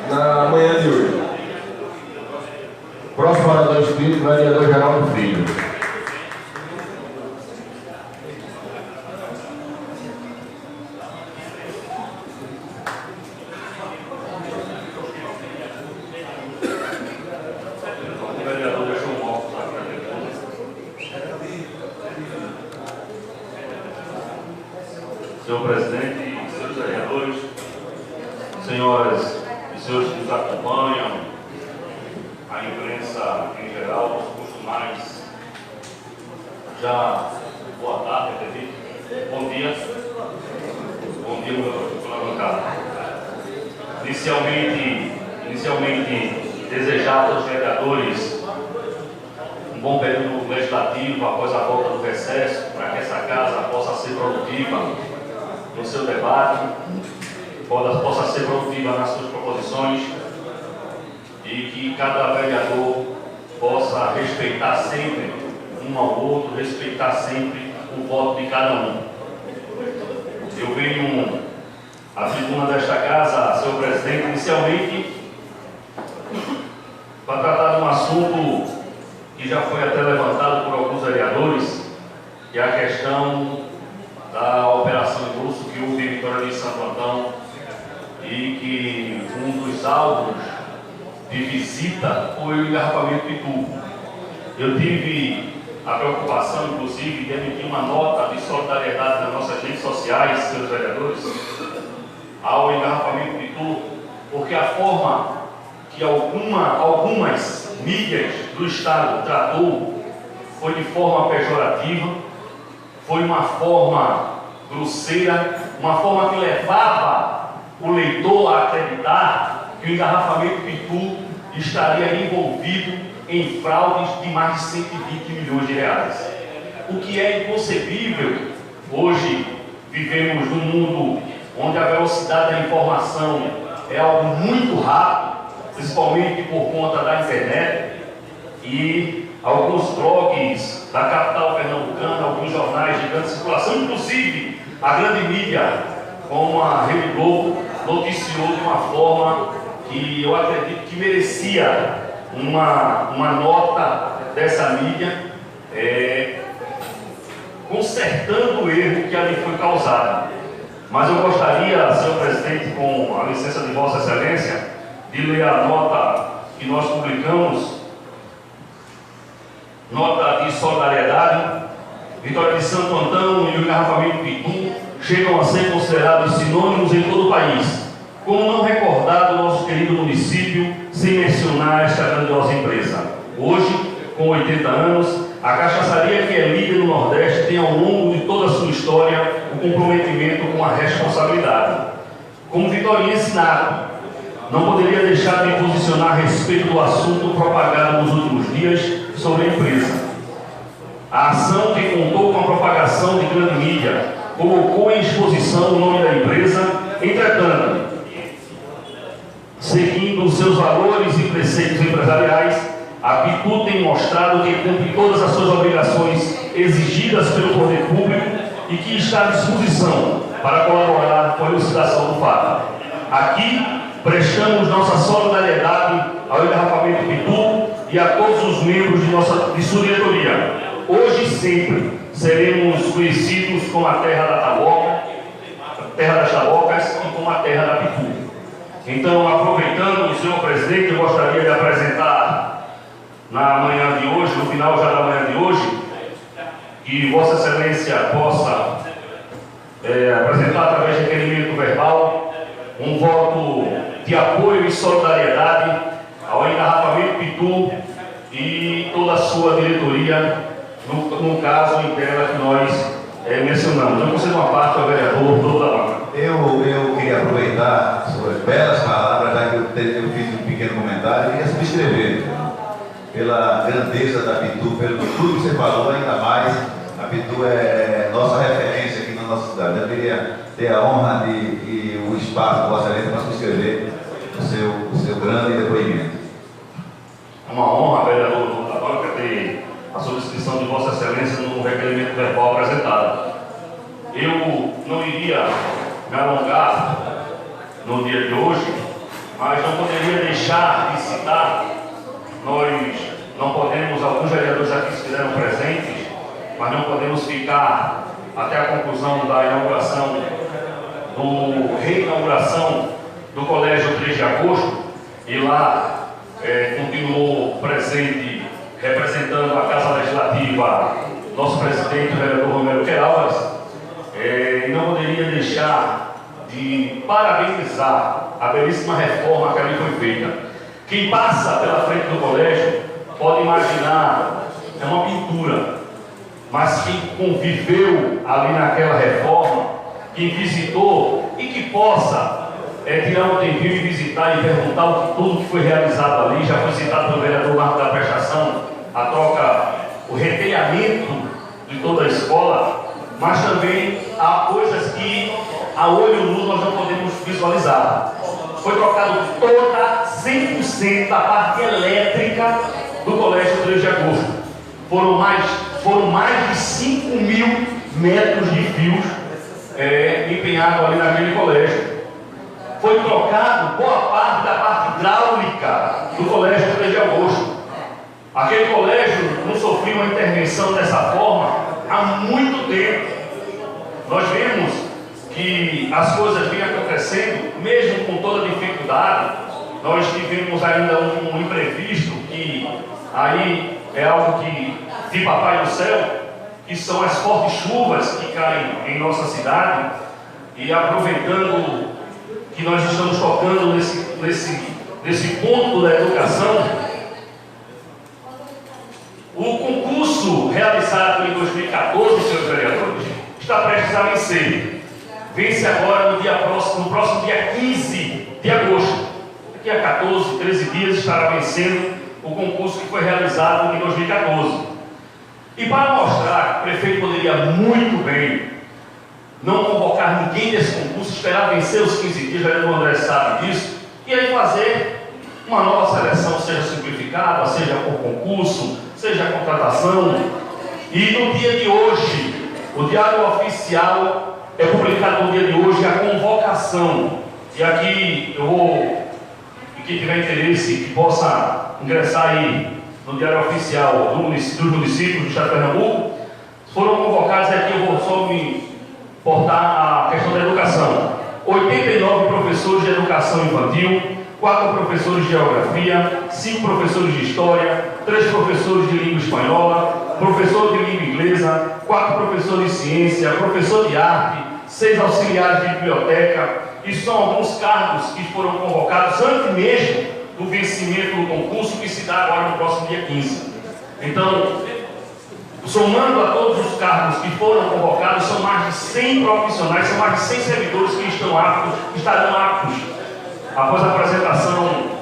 na manhã de hoje. Próximo orador inscrito, vereador Geraldo Filho. Senhor presidente, senhores vereadores, senhoras e senhores que nos acompanham, a imprensa em geral, os costumais, já boa tarde, acredito. Bom dia, meu bancada. Inicialmente, desejar a todos os vereadores um bom período legislativo após a volta do recesso, para que essa casa possa ser produtiva no seu debate, possa ser produtiva nas suas proposições e que cada vereador possa respeitar sempre um ao outro, respeitar sempre o voto de cada um. Eu venho à tribuna desta casa, senhor presidente, inicialmente para tratar de um assunto que já foi até levantado por alguns vereadores, que é a questão da operação em curso que houve em Vitória de Santo Antão e que um dos alvos de visita foi o engarrafamento de tubo. Eu tive a preocupação, inclusive, de emitir uma nota de solidariedade nas nossas redes sociais, senhores vereadores, ao engarrafamento de tubo, porque a forma que algumas mídias do Estado tratou foi de forma pejorativa, foi uma forma grosseira, uma forma que levava o leitor a acreditar que o engarrafamento Pitu estaria envolvido em fraudes de mais de 120 milhões de reais. O que é inconcebível. Hoje vivemos num mundo onde a velocidade da informação é algo muito rápido, principalmente por conta da internet, e alguns blogs da capital pernambucana, alguns jornais de grande circulação, inclusive a grande mídia, como a Rede Globo, noticiou de uma forma que eu acredito que merecia uma nota dessa mídia, consertando o erro que ali foi causado. Mas eu gostaria, senhor presidente, com a licença de Vossa Excelência, de ler a nota que nós publicamos, nota de solidariedade. Vitória de Santo Antão e o engarrafamento Pitu chegam a ser considerados sinônimos em todo o país. Como não recordar do nosso querido município sem mencionar esta grandiosa empresa? Hoje, com 80 anos, a cachaçaria que é líder no Nordeste tem ao longo de toda a sua história o comprometimento com a responsabilidade. Como vitoriense nato, não poderia deixar de posicionar a respeito do assunto propagado nos últimos dias sobre a empresa. A ação, que contou com a propagação de grande mídia, colocou em exposição o nome da empresa. Entretanto, seguindo os seus valores e preceitos empresariais, a Pitu tem mostrado que cumpre todas as suas obrigações exigidas pelo poder público e que está à disposição para colaborar com a elucidação do fato. Aqui, prestamos nossa solidariedade ao engarrafamento Pitu e a todos os membros de sua diretoria. Hoje e sempre seremos conhecidos como a terra das tabocas e como a terra da Pitu. Então, aproveitando, senhor presidente, eu gostaria de apresentar na manhã de hoje, no final já da manhã de hoje, que Vossa Excelência possa apresentar através de requerimento verbal um voto de apoio e solidariedade ao engarrafamento Pitu e toda a sua diretoria, no caso em tela que nós mencionamos. Eu concedo uma parte ao vereador toda a banca. Eu queria aproveitar suas belas palavras, já que eu fiz um pequeno comentário, e queria subscrever pela grandeza da Pitu, pelo tudo que você falou, ainda mais. A Pitu é nossa referência aqui na nossa cidade. Eu queria ter a honra e o espaço da Vossa Excelência para subscrever o seu grande depoimento. É uma honra, vereador da banca, ter a subscrição de Vossa Excelência no requerimento verbal apresentado. Eu não iria me alongar no dia de hoje, mas não poderia deixar de citar. Nós não podemos, alguns vereadores aqui se fizeram presentes, mas não podemos ficar até a conclusão da inauguração, reinauguração do Colégio 3 de Agosto, e lá continuou presente, representando a Casa Legislativa, nosso presidente, o vereador Romero Queiroz, e não poderia deixar de parabenizar a belíssima reforma que ali foi feita. Quem passa pela frente do colégio pode imaginar, é uma pintura, mas quem conviveu ali naquela reforma, quem visitou e que possa tirar um tempinho e visitar e perguntar tudo que foi realizado ali. Já foi citado pelo vereador Marco da Prestação, a troca, o retelhamento de toda a escola, mas também há coisas que a olho nu nós não podemos visualizar. Foi trocado toda 100% da parte elétrica do Colégio 3 de Agosto. Foram mais de 5.000 metros de fios empenhados ali naquele colégio. Foi trocado boa parte da parte hidráulica do Colégio 3 de Agosto. Aquele colégio não sofreu uma intervenção dessa forma há muito tempo. Nós vemos que as coisas vêm acontecendo, mesmo com toda a dificuldade. Nós tivemos ainda um imprevisto, que aí é algo que de Papai do Céu, que são as fortes chuvas que caem em nossa cidade. E aproveitando que nós estamos tocando nesse ponto da educação, o concurso realizado em 2014, senhores vereadores, está prestes a vencer. Vence agora no próximo dia 15 de agosto. Daqui a 14, 13 dias estará vencendo o concurso que foi realizado em 2014. E para mostrar que o prefeito poderia muito bem não convocar ninguém desse concurso, esperar vencer os 15 dias, o vereador André sabe disso, e aí fazer uma nova seleção, seja simplificada, seja por concurso, seja contratação. E no dia de hoje, o Diário Oficial é publicado no dia de hoje a convocação. E aqui eu vou, e quem tiver interesse, que possa ingressar aí no Diário Oficial dos municípios do Estado de Pernambuco, foram convocados aqui, eu vou só me portar a questão da educação. 89 professores de educação infantil, 4 professores de geografia, 5 professores de história, 3 professores de língua espanhola, professor de língua inglesa, 4 professores de ciência, professor de arte, 6 auxiliares de biblioteca, e são alguns cargos que foram convocados antes mesmo do vencimento do concurso, que se dá agora no próximo dia 15. Então, somando a todos os cargos que foram convocados, são mais de 100 profissionais, são mais de 100 servidores que estarão aptos, após a apresentação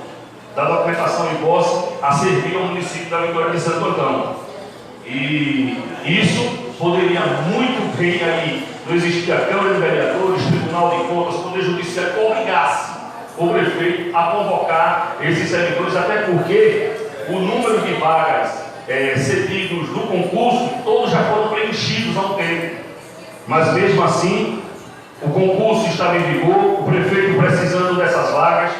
da documentação em posse, a servir ao município da Vitória de Santo Antão. E isso poderia muito bem aí, não existir a Câmara de Vereadores, Tribunal de Contas, Poder Judiciário, que obrigasse o prefeito a convocar esses servidores, até porque o número de vagas cedidos do concurso, todos já foram preenchidos há um tempo. Mas mesmo assim, o concurso estava em vigor, o prefeito, precisando dessas vagas,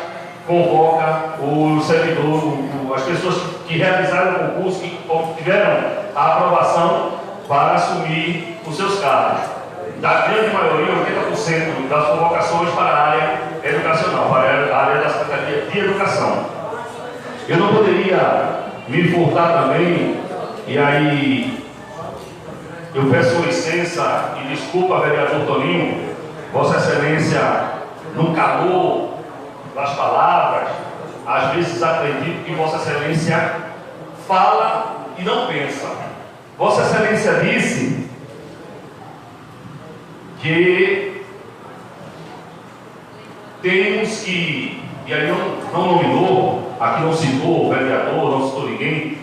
convoca o servidor, as pessoas que realizaram o concurso, que tiveram a aprovação para assumir os seus cargos. Da grande maioria, 80% das convocações para a área educacional, para a área da Secretaria de Educação. Eu não poderia me furtar também, e aí eu peço licença e desculpa, vereador Toninho, Vossa Excelência, no calor das palavras, às vezes acredito que Vossa Excelência fala e não pensa. Vossa Excelência disse que temos que, e aí não nominou, aqui não citou o vereador, não citou ninguém,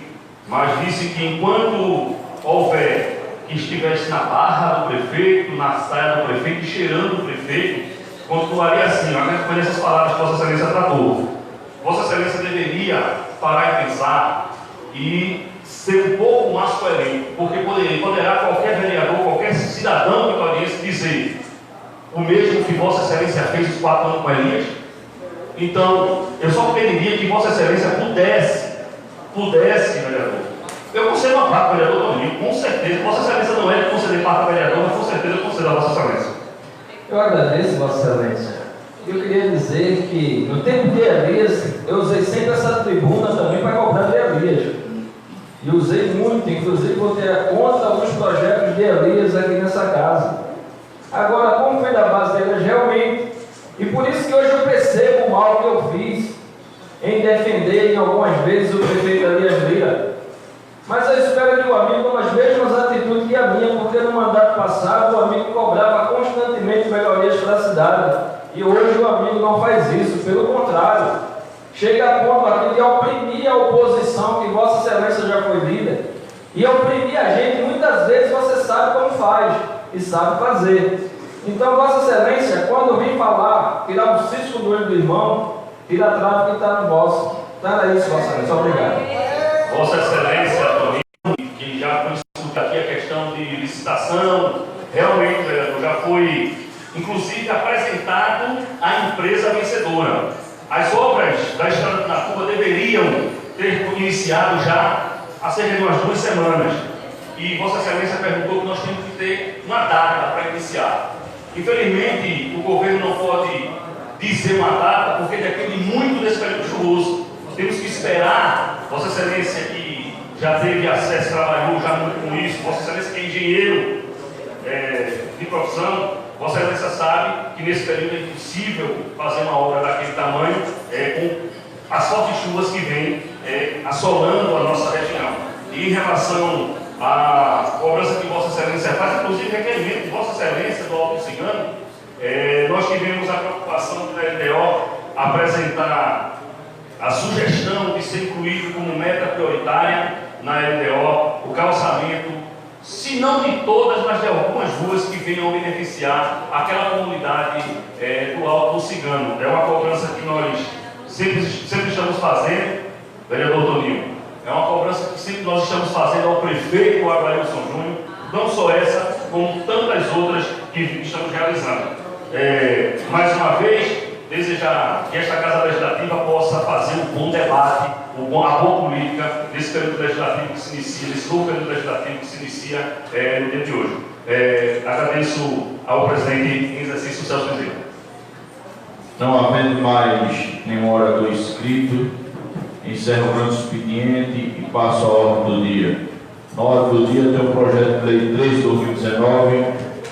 mas disse que enquanto houver que estivesse na barra do prefeito, na saia do prefeito, cheirando o prefeito, continuaria assim. Foi nessas palavras que Vossa Excelência tratou. Vossa Excelência deveria parar e pensar e ser um pouco mais coerente, porque poderá qualquer vereador, qualquer cidadão vitoriense dizer o mesmo que Vossa Excelência fez os 4 anos com Elias. Então, eu só pediria que Vossa Excelência pudesse, vereador. Eu concedo uma parte, vereador Toninho, com certeza. Vossa Excelência não é de conceder parte ao vereador, mas com certeza eu concedo a Vossa Excelência. Eu agradeço, Vossa Excelência. Eu queria dizer que no tempo de Elias, eu usei sempre essa tribuna também para cobrar de Elias. E usei muito, inclusive botei a conta alguns projetos de Elias aqui nessa casa. Agora, como foi da base de Elias, realmente mal que eu fiz em defender em algumas vezes o prefeito Elias Lira. Mas eu espero que o amigo tome as mesmas atitudes que a minha, porque no mandato passado o amigo cobrava constantemente melhorias para a cidade. E hoje o amigo não faz isso, pelo contrário. Chega a ponto aqui de oprimir a oposição, que Vossa Excelência já foi líder. E oprimir a gente, muitas vezes você sabe como faz e sabe fazer. Então, Vossa Excelência, quando vim falar, tirar um cisco do olho do irmão, tira a trave que está no vosso. Então era isso, Vossa Excelência. Obrigado. Vossa Excelência, Toninho, que já foi discutida aqui a questão de licitação, realmente, vereador, já foi, inclusive, apresentado a empresa vencedora. As obras da Estrada de Nacuba deveriam ter iniciado já há cerca de umas 2 semanas. E Vossa Excelência perguntou que nós temos que ter uma data para iniciar. Infelizmente, o governo não pode dizer uma data, porque depende muito desse período chuvoso. Temos que esperar. Vossa Excelência, que já teve acesso, trabalhou já muito com isso, Vossa Excelência, que é engenheiro de profissão, Vossa Excelência sabe que nesse período é impossível fazer uma obra daquele tamanho com as fortes chuvas que vêm assolando a nossa região. E em relação à cobrança que Vossa Excelência faz, inclusive requerimento de Vossa Excelência do Alto Cigano, nós tivemos a preocupação da LDO apresentar a sugestão de ser incluído como meta prioritária na LDO o calçamento, se não de todas, mas de algumas ruas que venham beneficiar aquela comunidade do Alto Cigano. É uma cobrança que nós sempre estamos fazendo, vereador Toninho. É uma cobrança que sempre nós estamos fazendo ao prefeito Aglailson Júnior, não só essa, como tantas outras que estamos realizando. Mais uma vez, desejar que esta Casa Legislativa possa fazer um bom debate, a boa política nesse período legislativo que se inicia, nesse novo período legislativo que se inicia no dia de hoje. Agradeço ao presidente em exercício, Celso Bezerra. Não havendo mais nenhum orador inscrito, encerro o grande expediente e passo a ordem do dia. Na ordem do dia tem o projeto de lei 3 de 2019,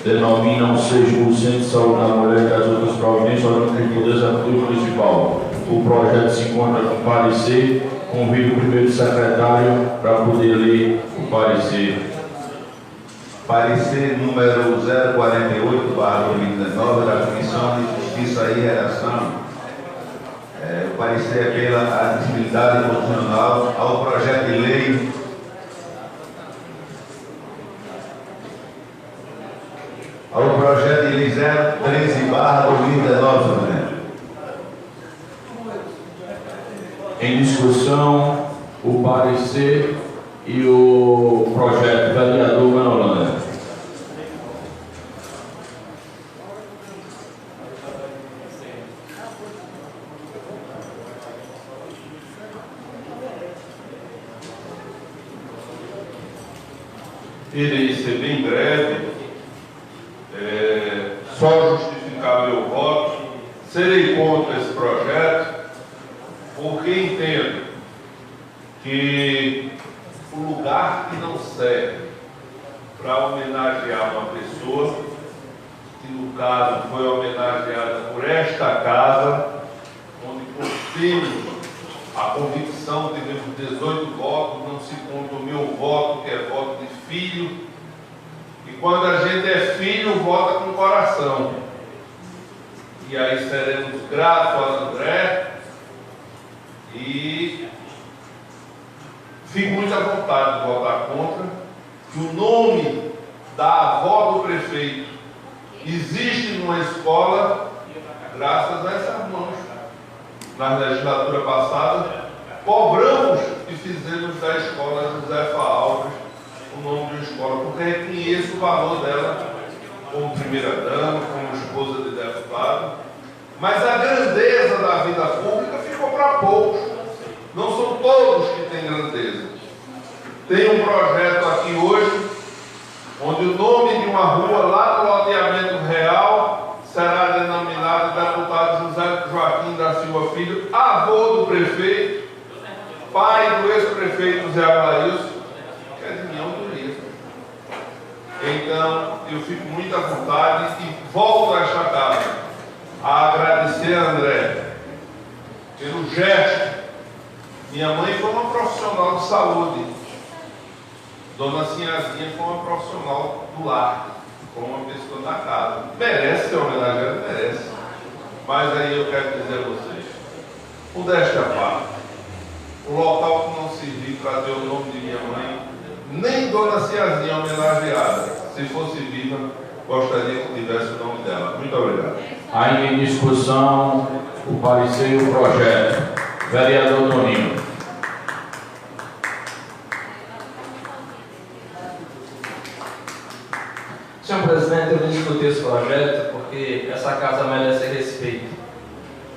denomina um 6% de saúde da mulher e das outras providências orgânicas do Poder Executivo Municipal. O projeto se encontra com parecer. Convido o primeiro secretário para poder ler o parecer. Parecer número 048/2019 da Comissão de Justiça e Redação. O parecer é pela admissibilidade constitucional ao projeto de lei de lei 013/2019. Em discussão, o parecer e o projeto. Vereador Manolândia. Irei ser bem breve, só justificar meu voto. Serei contra esse projeto, porque entendo que o lugar que não serve para homenagear uma pessoa, que no caso foi homenageada por esta casa, onde temos a convicção de 18 votos, não se conta o meu voto, que é voto de filho, e quando a gente é filho, vota com o coração. E aí seremos gratos a André, e fico muito à vontade de votar contra, que o nome da avó do prefeito existe numa escola graças a essas mãos. Na legislatura passada, cobramos e fizemos da escola Josefa Alves o nome de uma escola, porque reconheço o valor dela como primeira-dama, como esposa de deputado, mas a grandeza da vida pública ficou para poucos. Não são todos que têm grandeza. Tem um projeto aqui hoje, onde o nome de uma rua lá no loteamento real será denominado deputado José Joaquim da Silva Filho, avô do prefeito, pai do ex-prefeito Zé Aglailson, que é de União do Rio. Então, eu fico muito à vontade e volto a esta casa a agradecer a André gesto. Minha mãe foi uma profissional de saúde. Dona Sinhazinha foi uma profissional do lar, como uma pessoa da casa. Merece ser homenageada, merece. Mas aí eu quero dizer a vocês, modéstia à parte, o local que não serviu trazer o nome de minha mãe, nem Dona Sinhazinha homenageada. Se fosse viva, gostaria que tivesse o nome dela. Muito obrigado. Ainda em discussão o parecer e o projeto. Vereador Toninho. Senhor presidente, eu vou discutir esse projeto porque essa casa merece respeito.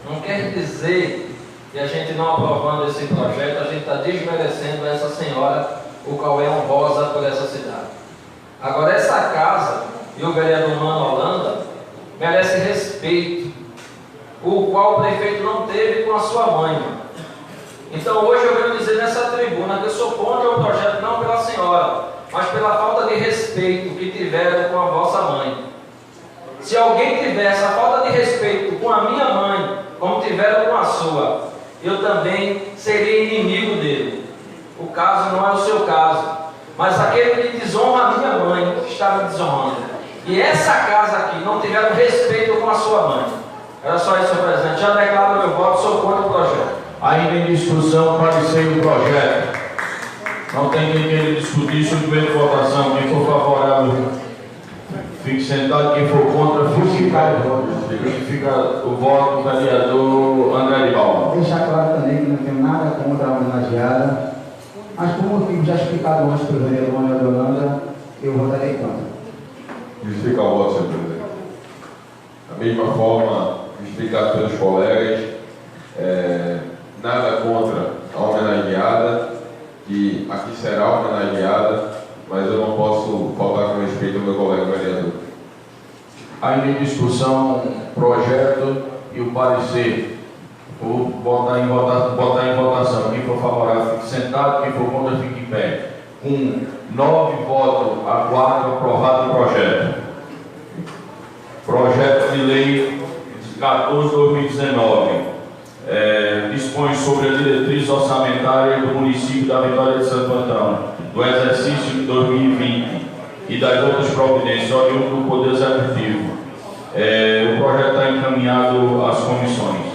Não quer dizer que a gente não aprovando esse projeto, a gente está desmerecendo essa senhora, o qual é honrosa por essa cidade. Agora, essa casa e o vereador Mano Holanda merece respeito, o qual o prefeito não teve com a sua mãe. Então, hoje eu venho dizer nessa tribuna que eu sou contra o projeto, não pela senhora, mas pela falta de respeito que tiveram com a vossa mãe. Se alguém tiver essa falta de respeito com a minha mãe, como tiveram com a sua, eu também seria inimigo dele. O caso não é o seu caso, mas aquele que desonra a minha mãe está me desonrando. E essa casa aqui não tiveram respeito com a sua mãe. Era só isso, senhor presidente. Já declaro meu voto, sou contra o projeto. Ainda em discussão, parecer do projeto. Não tem quem queira discutir, submeto a votação. Quem for favorável, fique sentado. Quem for contra, fique calado. Fica o voto do vereador André de Balma. Deixar claro também que não tenho nada contra a homenageada, mas por motivo já explicado antes pelo vereador Manuel Holanda, eu votarei contra. Justificar o voto, senhor presidente. Da mesma forma, explicado pelos colegas, nada contra a homenageada, que aqui será homenageada, mas eu não posso faltar com respeito ao meu colega vereador. Ainda em discussão, projeto e o parecer. Vou botar em votação. Quem for favorável, fique sentado. Quem for contra, fique em pé. Com 9 votos a 4, aprovado o projeto. Projeto de lei 14/2019. Dispõe sobre a diretriz orçamentária do município da Vitória de Santo Antão, do exercício de 2020 e das outras providências oriundas do Poder Executivo. O projeto está encaminhado às comissões.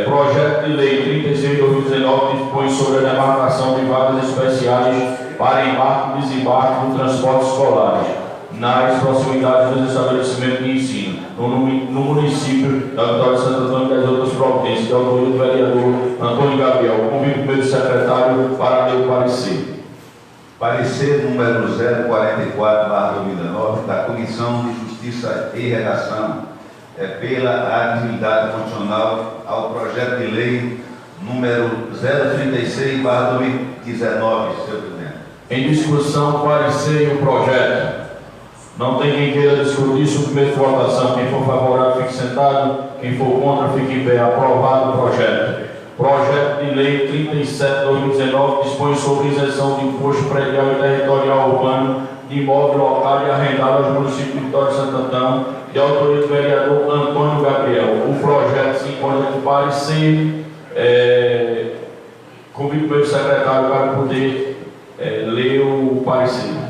Projeto de lei 36/2019 dispõe sobre a demarcação de vagas especiais para embarque e desembarque do transporte escolares nas proximidades dos estabelecimentos de ensino, no município da Vitória de Santo Antão e das outras providências, de autoria do vereador Antônio Gabriel. Convido o primeiro secretário para ler o parecer. Parecer número 044/2019 da Comissão de Justiça e Redação pela atividade constitucional ao projeto de lei número 036/2019, senhor presidente. Em discussão, parecer e o projeto. Não tem quem queira discutir, submeto a votação. Quem for favorável, fique sentado. Quem for contra, fique em pé. Aprovado o projeto. Projeto de lei 37/2019 dispõe sobre isenção de imposto predial e territorial urbano de imóvel local e arrendado aos municípios de Vitória de Santo Antão, de autoria do vereador Antônio Gabriel. O projeto se encontra no parecer. Convido o meu secretário para poder ler o parecer.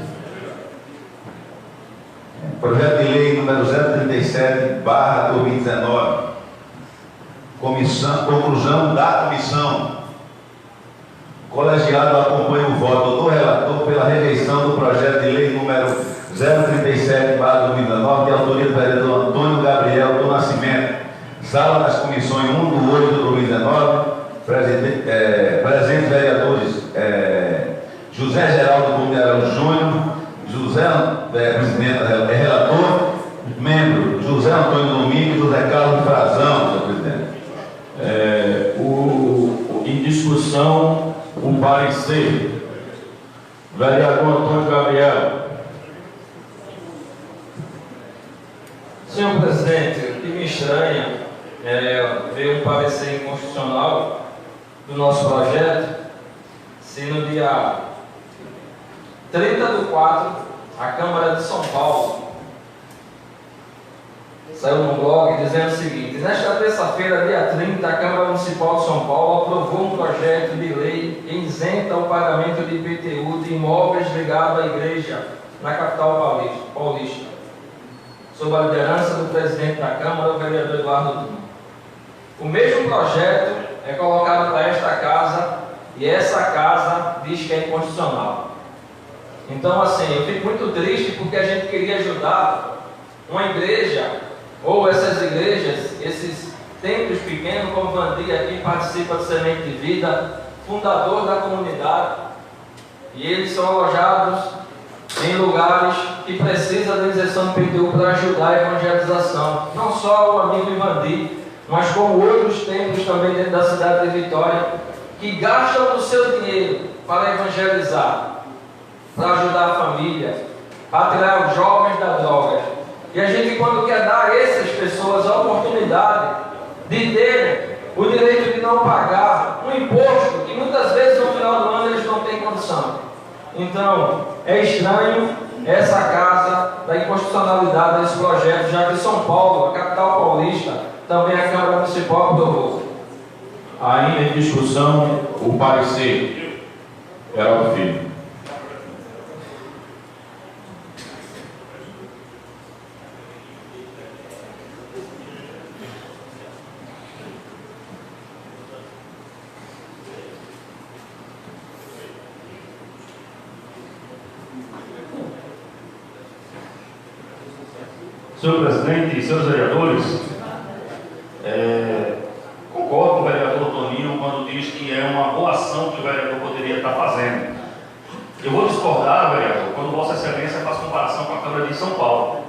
Projeto de lei número 037/2019. Conclusão da comissão. O colegiado acompanha o voto do relator pela rejeição do projeto de lei número 037/2019, de autoria do vereador Antônio Gabriel do Nascimento. Sala das comissões 1/8/2019. Presentes vereadores José Geraldo Bundeiro Júnior, presidente, relator, membro José Antônio Domingues, José Carlos Frazão, senhor presidente. Em discussão, o parecer. Vereador Antônio Gabriel. Senhor presidente, o que me estranha ver um parecer inconstitucional do nosso projeto, se no dia 30/4, a Câmara de São Paulo saiu no blog dizendo o seguinte: nesta terça-feira, dia 30, a Câmara Municipal de São Paulo aprovou um projeto de lei que isenta o pagamento de IPTU de imóveis ligados à igreja na capital paulista, sob a liderança do presidente da Câmara, o vereador Eduardo Duma. O mesmo projeto é colocado para esta casa e essa casa diz que é inconstitucional. Então, assim, eu fico muito triste porque a gente queria ajudar uma igreja, ou essas igrejas, esses templos pequenos, como Vandi aqui participa do Semente de Vida, fundador da comunidade, e eles são alojados em lugares que precisam da isenção do IPTU para ajudar a evangelização. Não só o amigo Ivandi, mas como outros templos também dentro da cidade de Vitória, que gastam do seu dinheiro para evangelizar, para ajudar a família, para tirar os jovens da droga. E a gente, quando quer dar a essas pessoas a oportunidade de terem o direito de não pagar um imposto que muitas vezes no final do ano eles não têm condição. Então, é estranho essa casa da inconstitucionalidade desse projeto, já que São Paulo, a capital paulista, também a Câmara Municipal aprovou. Ainda em discussão, o parecer. Geraldo Filho. Senhor presidente e senhores vereadores, concordo com o vereador Toninho quando diz que é uma boa ação que o vereador poderia estar fazendo. Eu vou discordar, vereador, quando Vossa Excelência faz comparação com a Câmara de São Paulo.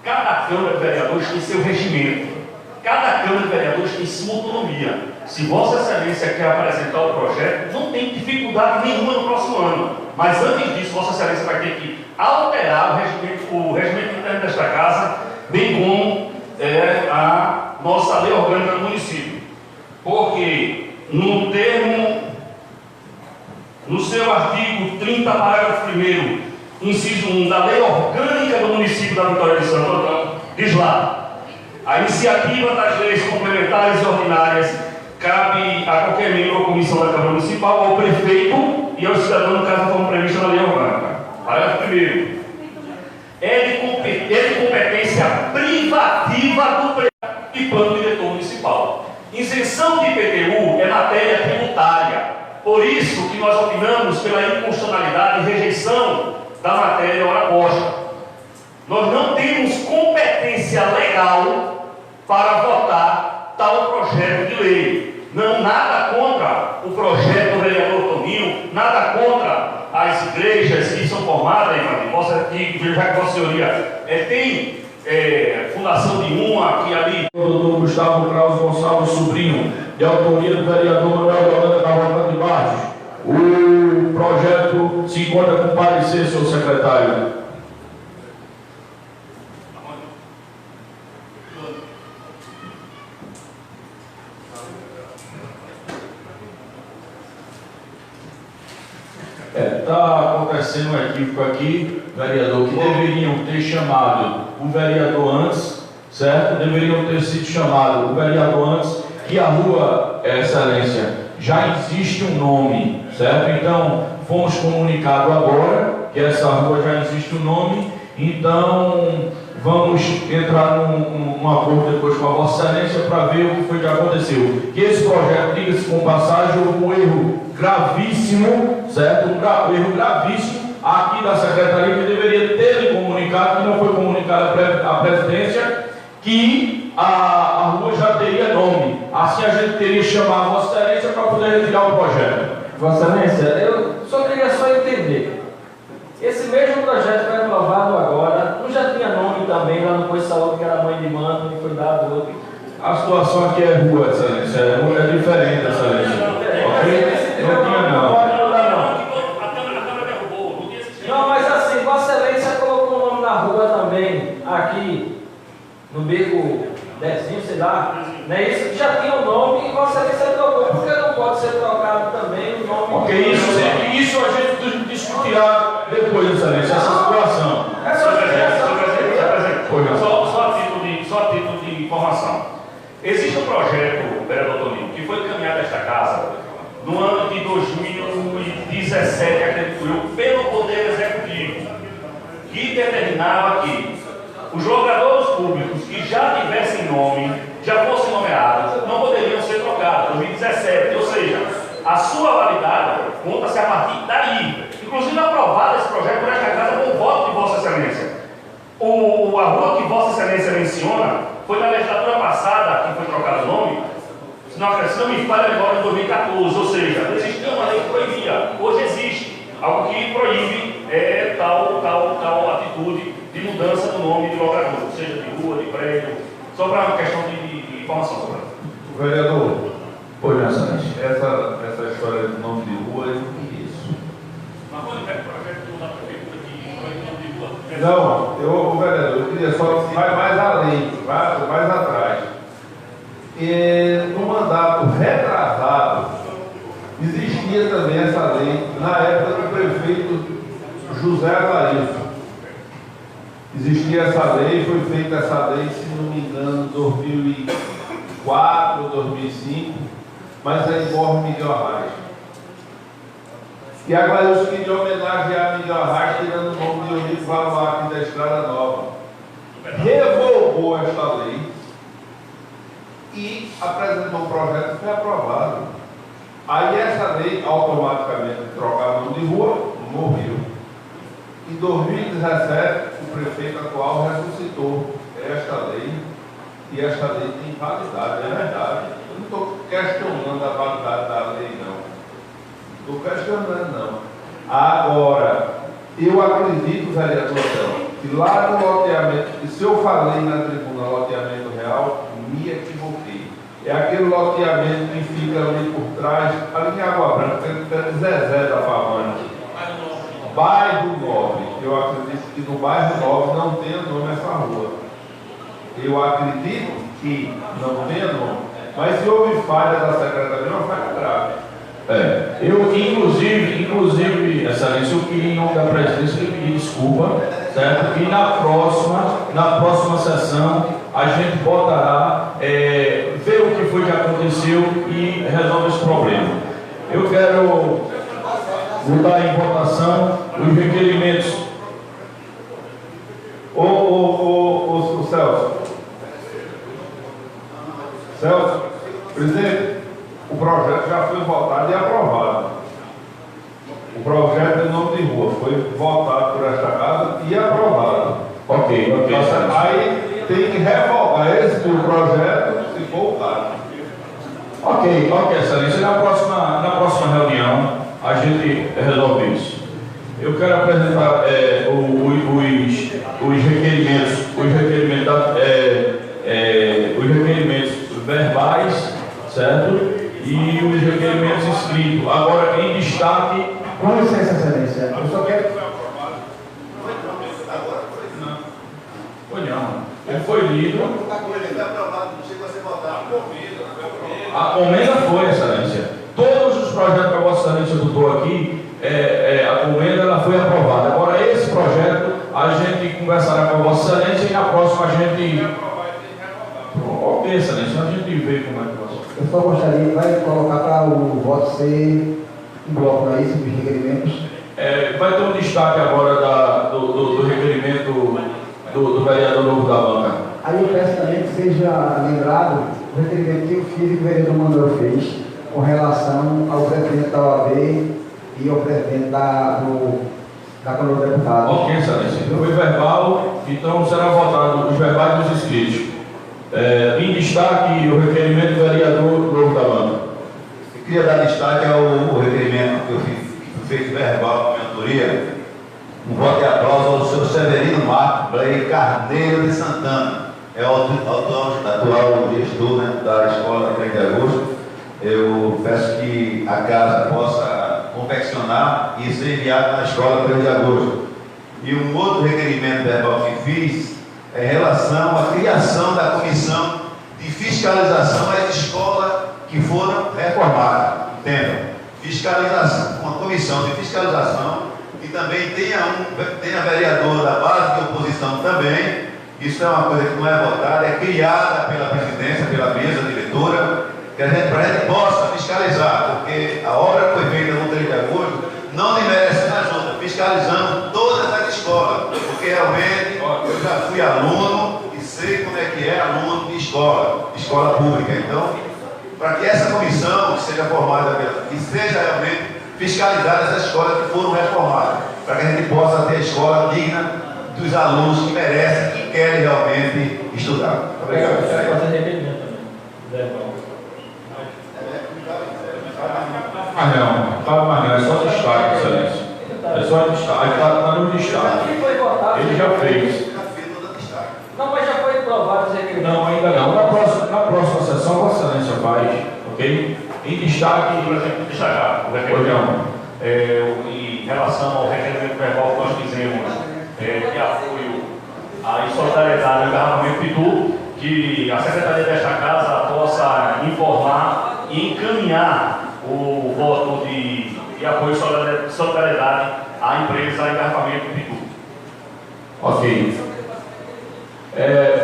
Cada Câmara de Vereadores tem seu regimento. Cada Câmara de Vereadores tem sua autonomia. Se Vossa Excelência quer apresentar o projeto, não tem dificuldade nenhuma no próximo ano. Mas antes disso, Vossa Excelência vai ter que alterar o regimento interno desta casa, bem como a nossa lei orgânica do município. Porque no seu artigo 30, parágrafo 1º, inciso 1 da lei orgânica do município da Vitória de Santo Antão, diz lá: a iniciativa das leis complementares e ordinárias cabe a qualquer membro ou comissão da Câmara Municipal, ao prefeito e ao cidadão, no caso como previsto na lei orgânica. Parágrafo 1º. É de competência privativa do prefeito e plano diretor municipal. Isenção de IPTU é matéria tributária. Por isso que nós opinamos pela inconstitucionalidade e rejeição da matéria ora posta. Nós não temos competência legal para votar tal projeto de lei. Não, nada contra o projeto do vereador Toninho, nada contra as igrejas que são formadas, já que Vossa Senhoria tem fundação de uma aqui ali. O doutor Gustavo Kraus Gonçalves Sobrinho, de autoria do vereador Manuel Holanda da Roca de Barros. O projeto se encontra com parecer, senhor secretário. Está acontecendo um equívoco aqui, vereador, que deveriam ter chamado o vereador antes, certo? Deveriam ter sido chamado o vereador antes, que a rua, Excelência, já existe um nome, certo? Então, fomos comunicados agora que essa rua já existe um nome, então vamos entrar num acordo depois com a Vossa Excelência para ver o que foi que aconteceu. Que esse projeto, diga-se com passagem, houve um erro gravíssimo, certo? Um erro gravíssimo aqui da Secretaria, que deveria ter lhe comunicado, que não foi comunicado à presidência, que a rua já teria nome. Assim a gente teria chamado a Vossa Excelência para poder retirar o projeto. Vossa Excelência, eu só queria entender. Esse mesmo projeto foi aprovado agora, não já tinha nome também lá no posto de saúde, que era mãe de mano, que foi dado outro. A situação aqui é rua, Excelência, é diferente, Excelência. Ok? Não tinha não. Não, mas assim, Vossa Excelência colocou o nome na rua também, aqui, no beco Dezinho, sei lá, não é isso? Já tinha o nome e Vossa Excelência trocou, porque não pode ser trocado também o nome? Ok, isso a gente discutirá depois, Excelência, essa situação. Só Existe um projeto, vereador Toninho, que foi encaminhado a esta casa no ano de 2017, acredito eu, pelo Poder Executivo, que determinava que os jogadores públicos que já tivessem nome, já fossem nomeados, não poderiam ser trocados, 2017, ou seja, a sua validade conta-se a partir daí. Inclusive aprovado esse projeto por esta casa com o voto de Vossa Excelência. A rua que Vossa Excelência menciona foi na legislatura passada que foi trocado o nome, se não me falha agora, em 2014, ou seja, existia uma lei que proibia, hoje existe algo que proíbe tal atitude de mudança do nome de logrador, seja de rua, de prédio, só para uma questão de informação. Vereador, Pois não, Excelência. essa história de nome de rua, eu não conheço. Mas quando pega o projeto da prefeitura que proíbe o nome de rua... Não, vereador, eu queria só vai mais além, vai mais atrás. No mandato retrasado, existia também essa lei, na época do prefeito José Alailson. Existia essa lei, foi feita essa lei, se não me engano, em 2004 ou 2005, mas é igual Miguel Arraes. E a Glailson queria homenagear Miguel Arraes, tirando o nome de Eurico Valoar da Estrada Nova. Revogou esta lei e apresentou um projeto que foi aprovado. Aí essa lei, automaticamente, trocava o nome de rua, morreu. Em 2017, o prefeito atual ressuscitou esta lei, e esta lei tem validade, é verdade. Eu não estou questionando a validade da lei, não. Estou questionando, não. Agora, eu acredito, vereador Théo, que lá no loteamento, que se eu falei na tribuna loteamento real, me equivoquei. É aquele loteamento que fica ali por trás, ali em Água Branca, perto Zezé da Pavana. Bairro Nobre. Eu acredito que no bairro Nobre não tenha nome essa rua. Eu acredito que não tenha nome. Mas se houve falha da secretaria, é uma falha grave. Eu, inclusive, Excelência, eu queria, em nome da presidência, pedir desculpa, certo? E na próxima sessão, a gente botará, ver o que foi que aconteceu e resolver esse problema. Eu quero botar em votação os requerimentos. Ô Celso, presidente, o projeto já foi votado e aprovado. O projeto de nome de rua foi votado por esta casa e aprovado. Ok. Aí tem que revogar esse projeto, se for o caso. Ok, Excelência. Na próxima reunião, a gente resolve isso. Eu quero apresentar os requerimentos verbais, certo? E os requerimentos escritos. Agora, em destaque... Com licença, Excelência. Eu só quero... Foi não. Ele foi lido. A comenda foi, Excelência. Todos os projetos que a Vossa Excelência botou aqui, a comenda ela foi aprovada. Agora, esse projeto, a gente conversará com a Vossa Excelência e na próxima a gente... Ok, Excelência, a gente vê como é que vai. Eu só gostaria, vai colocar para o voto ser um bloco aí, sobre os requerimentos. Vai ter um destaque agora do requerimento do vereador Novo da Banca. Aí eu peço também que seja lembrado o requerimento que eu fiz e que o vereador Manuel fez com relação ao presidente da OAB e ao presidente da Câmara dos Deputados. Ok, Excelência. Foi verbal, então será votado os verbais dos inscritos. Em destaque, o requerimento do vereador Novo da Banca. Eu queria dar destaque ao requerimento que eu fiz, que foi feito verbal com minha autoria. Um voto de aplauso ao senhor Severino Marco Blay Carneiro de Santana. É o atual gestor, né, da escola 3 de agosto. Eu peço que a casa possa confeccionar e ser enviado na escola 3 de agosto. E um outro requerimento verbal que fiz é em relação à criação da comissão de fiscalização às escolas que foram reformadas. Entendam? Fiscalização, uma comissão de fiscalização que também tenha vereador da base de oposição também, Isso é uma coisa que não é votada, é criada pela presidência, pela mesa diretora, que para a gente possa fiscalizar, porque a obra foi feita no 3 de agosto, não merece na junta, fiscalizando todas as escolas, porque realmente eu já fui aluno e sei como é que é aluno de escola pública. Então, para que essa comissão seja formada, que seja realmente fiscalizada essas escolas que foram reformadas, para que a gente possa ter a escola digna dos alunos que merecem, que querem realmente estudar. Obrigado. Mas não, é só destaque, excelência. É só destaque, está no destaque. Ele já fez. Não, mas já foi aprovado os requerimentos. Não, ainda não. Na próxima sessão, Vossa Excelência faz, ok? Em destaque, Por exemplo, destacar o requerimento. Em relação ao requerimento verbal que nós fizemos de apoio à solidariedade do engarrafamento Pitu, que a Secretaria desta Casa possa informar e encaminhar o voto de apoio à solidariedade à empresa Engarrafamento Pitu. ok.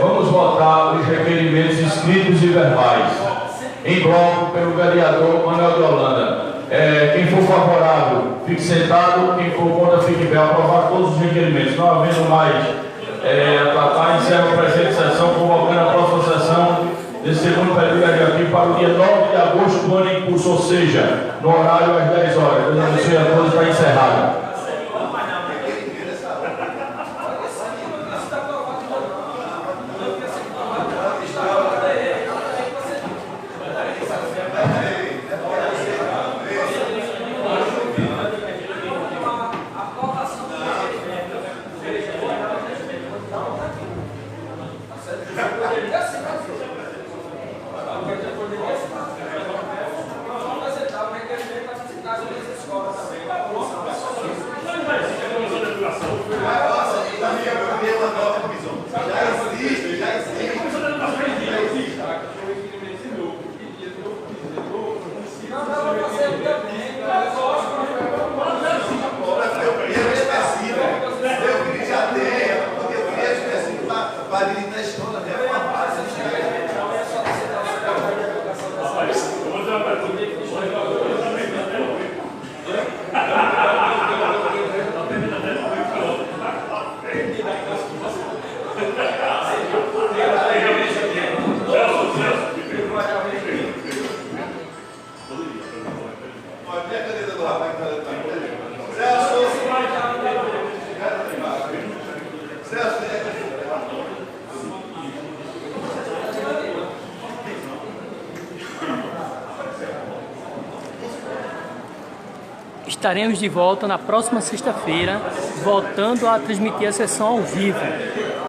Vamos votar os requerimentos escritos e verbais. Em bloco, pelo vereador Manuel de Holanda. Quem for favorável, fique sentado. Quem for contra, fique em pé. Aprovar todos os requerimentos. Não havendo mais a tratar, encerra a presente sessão, convocando a próxima sessão desse segundo período legislativo para o dia 9 de agosto do ano em curso, ou seja, no horário às 10 horas. Deus abençoe a todos, está encerrado. Estaremos de volta na próxima sexta-feira, voltando a transmitir a sessão ao vivo.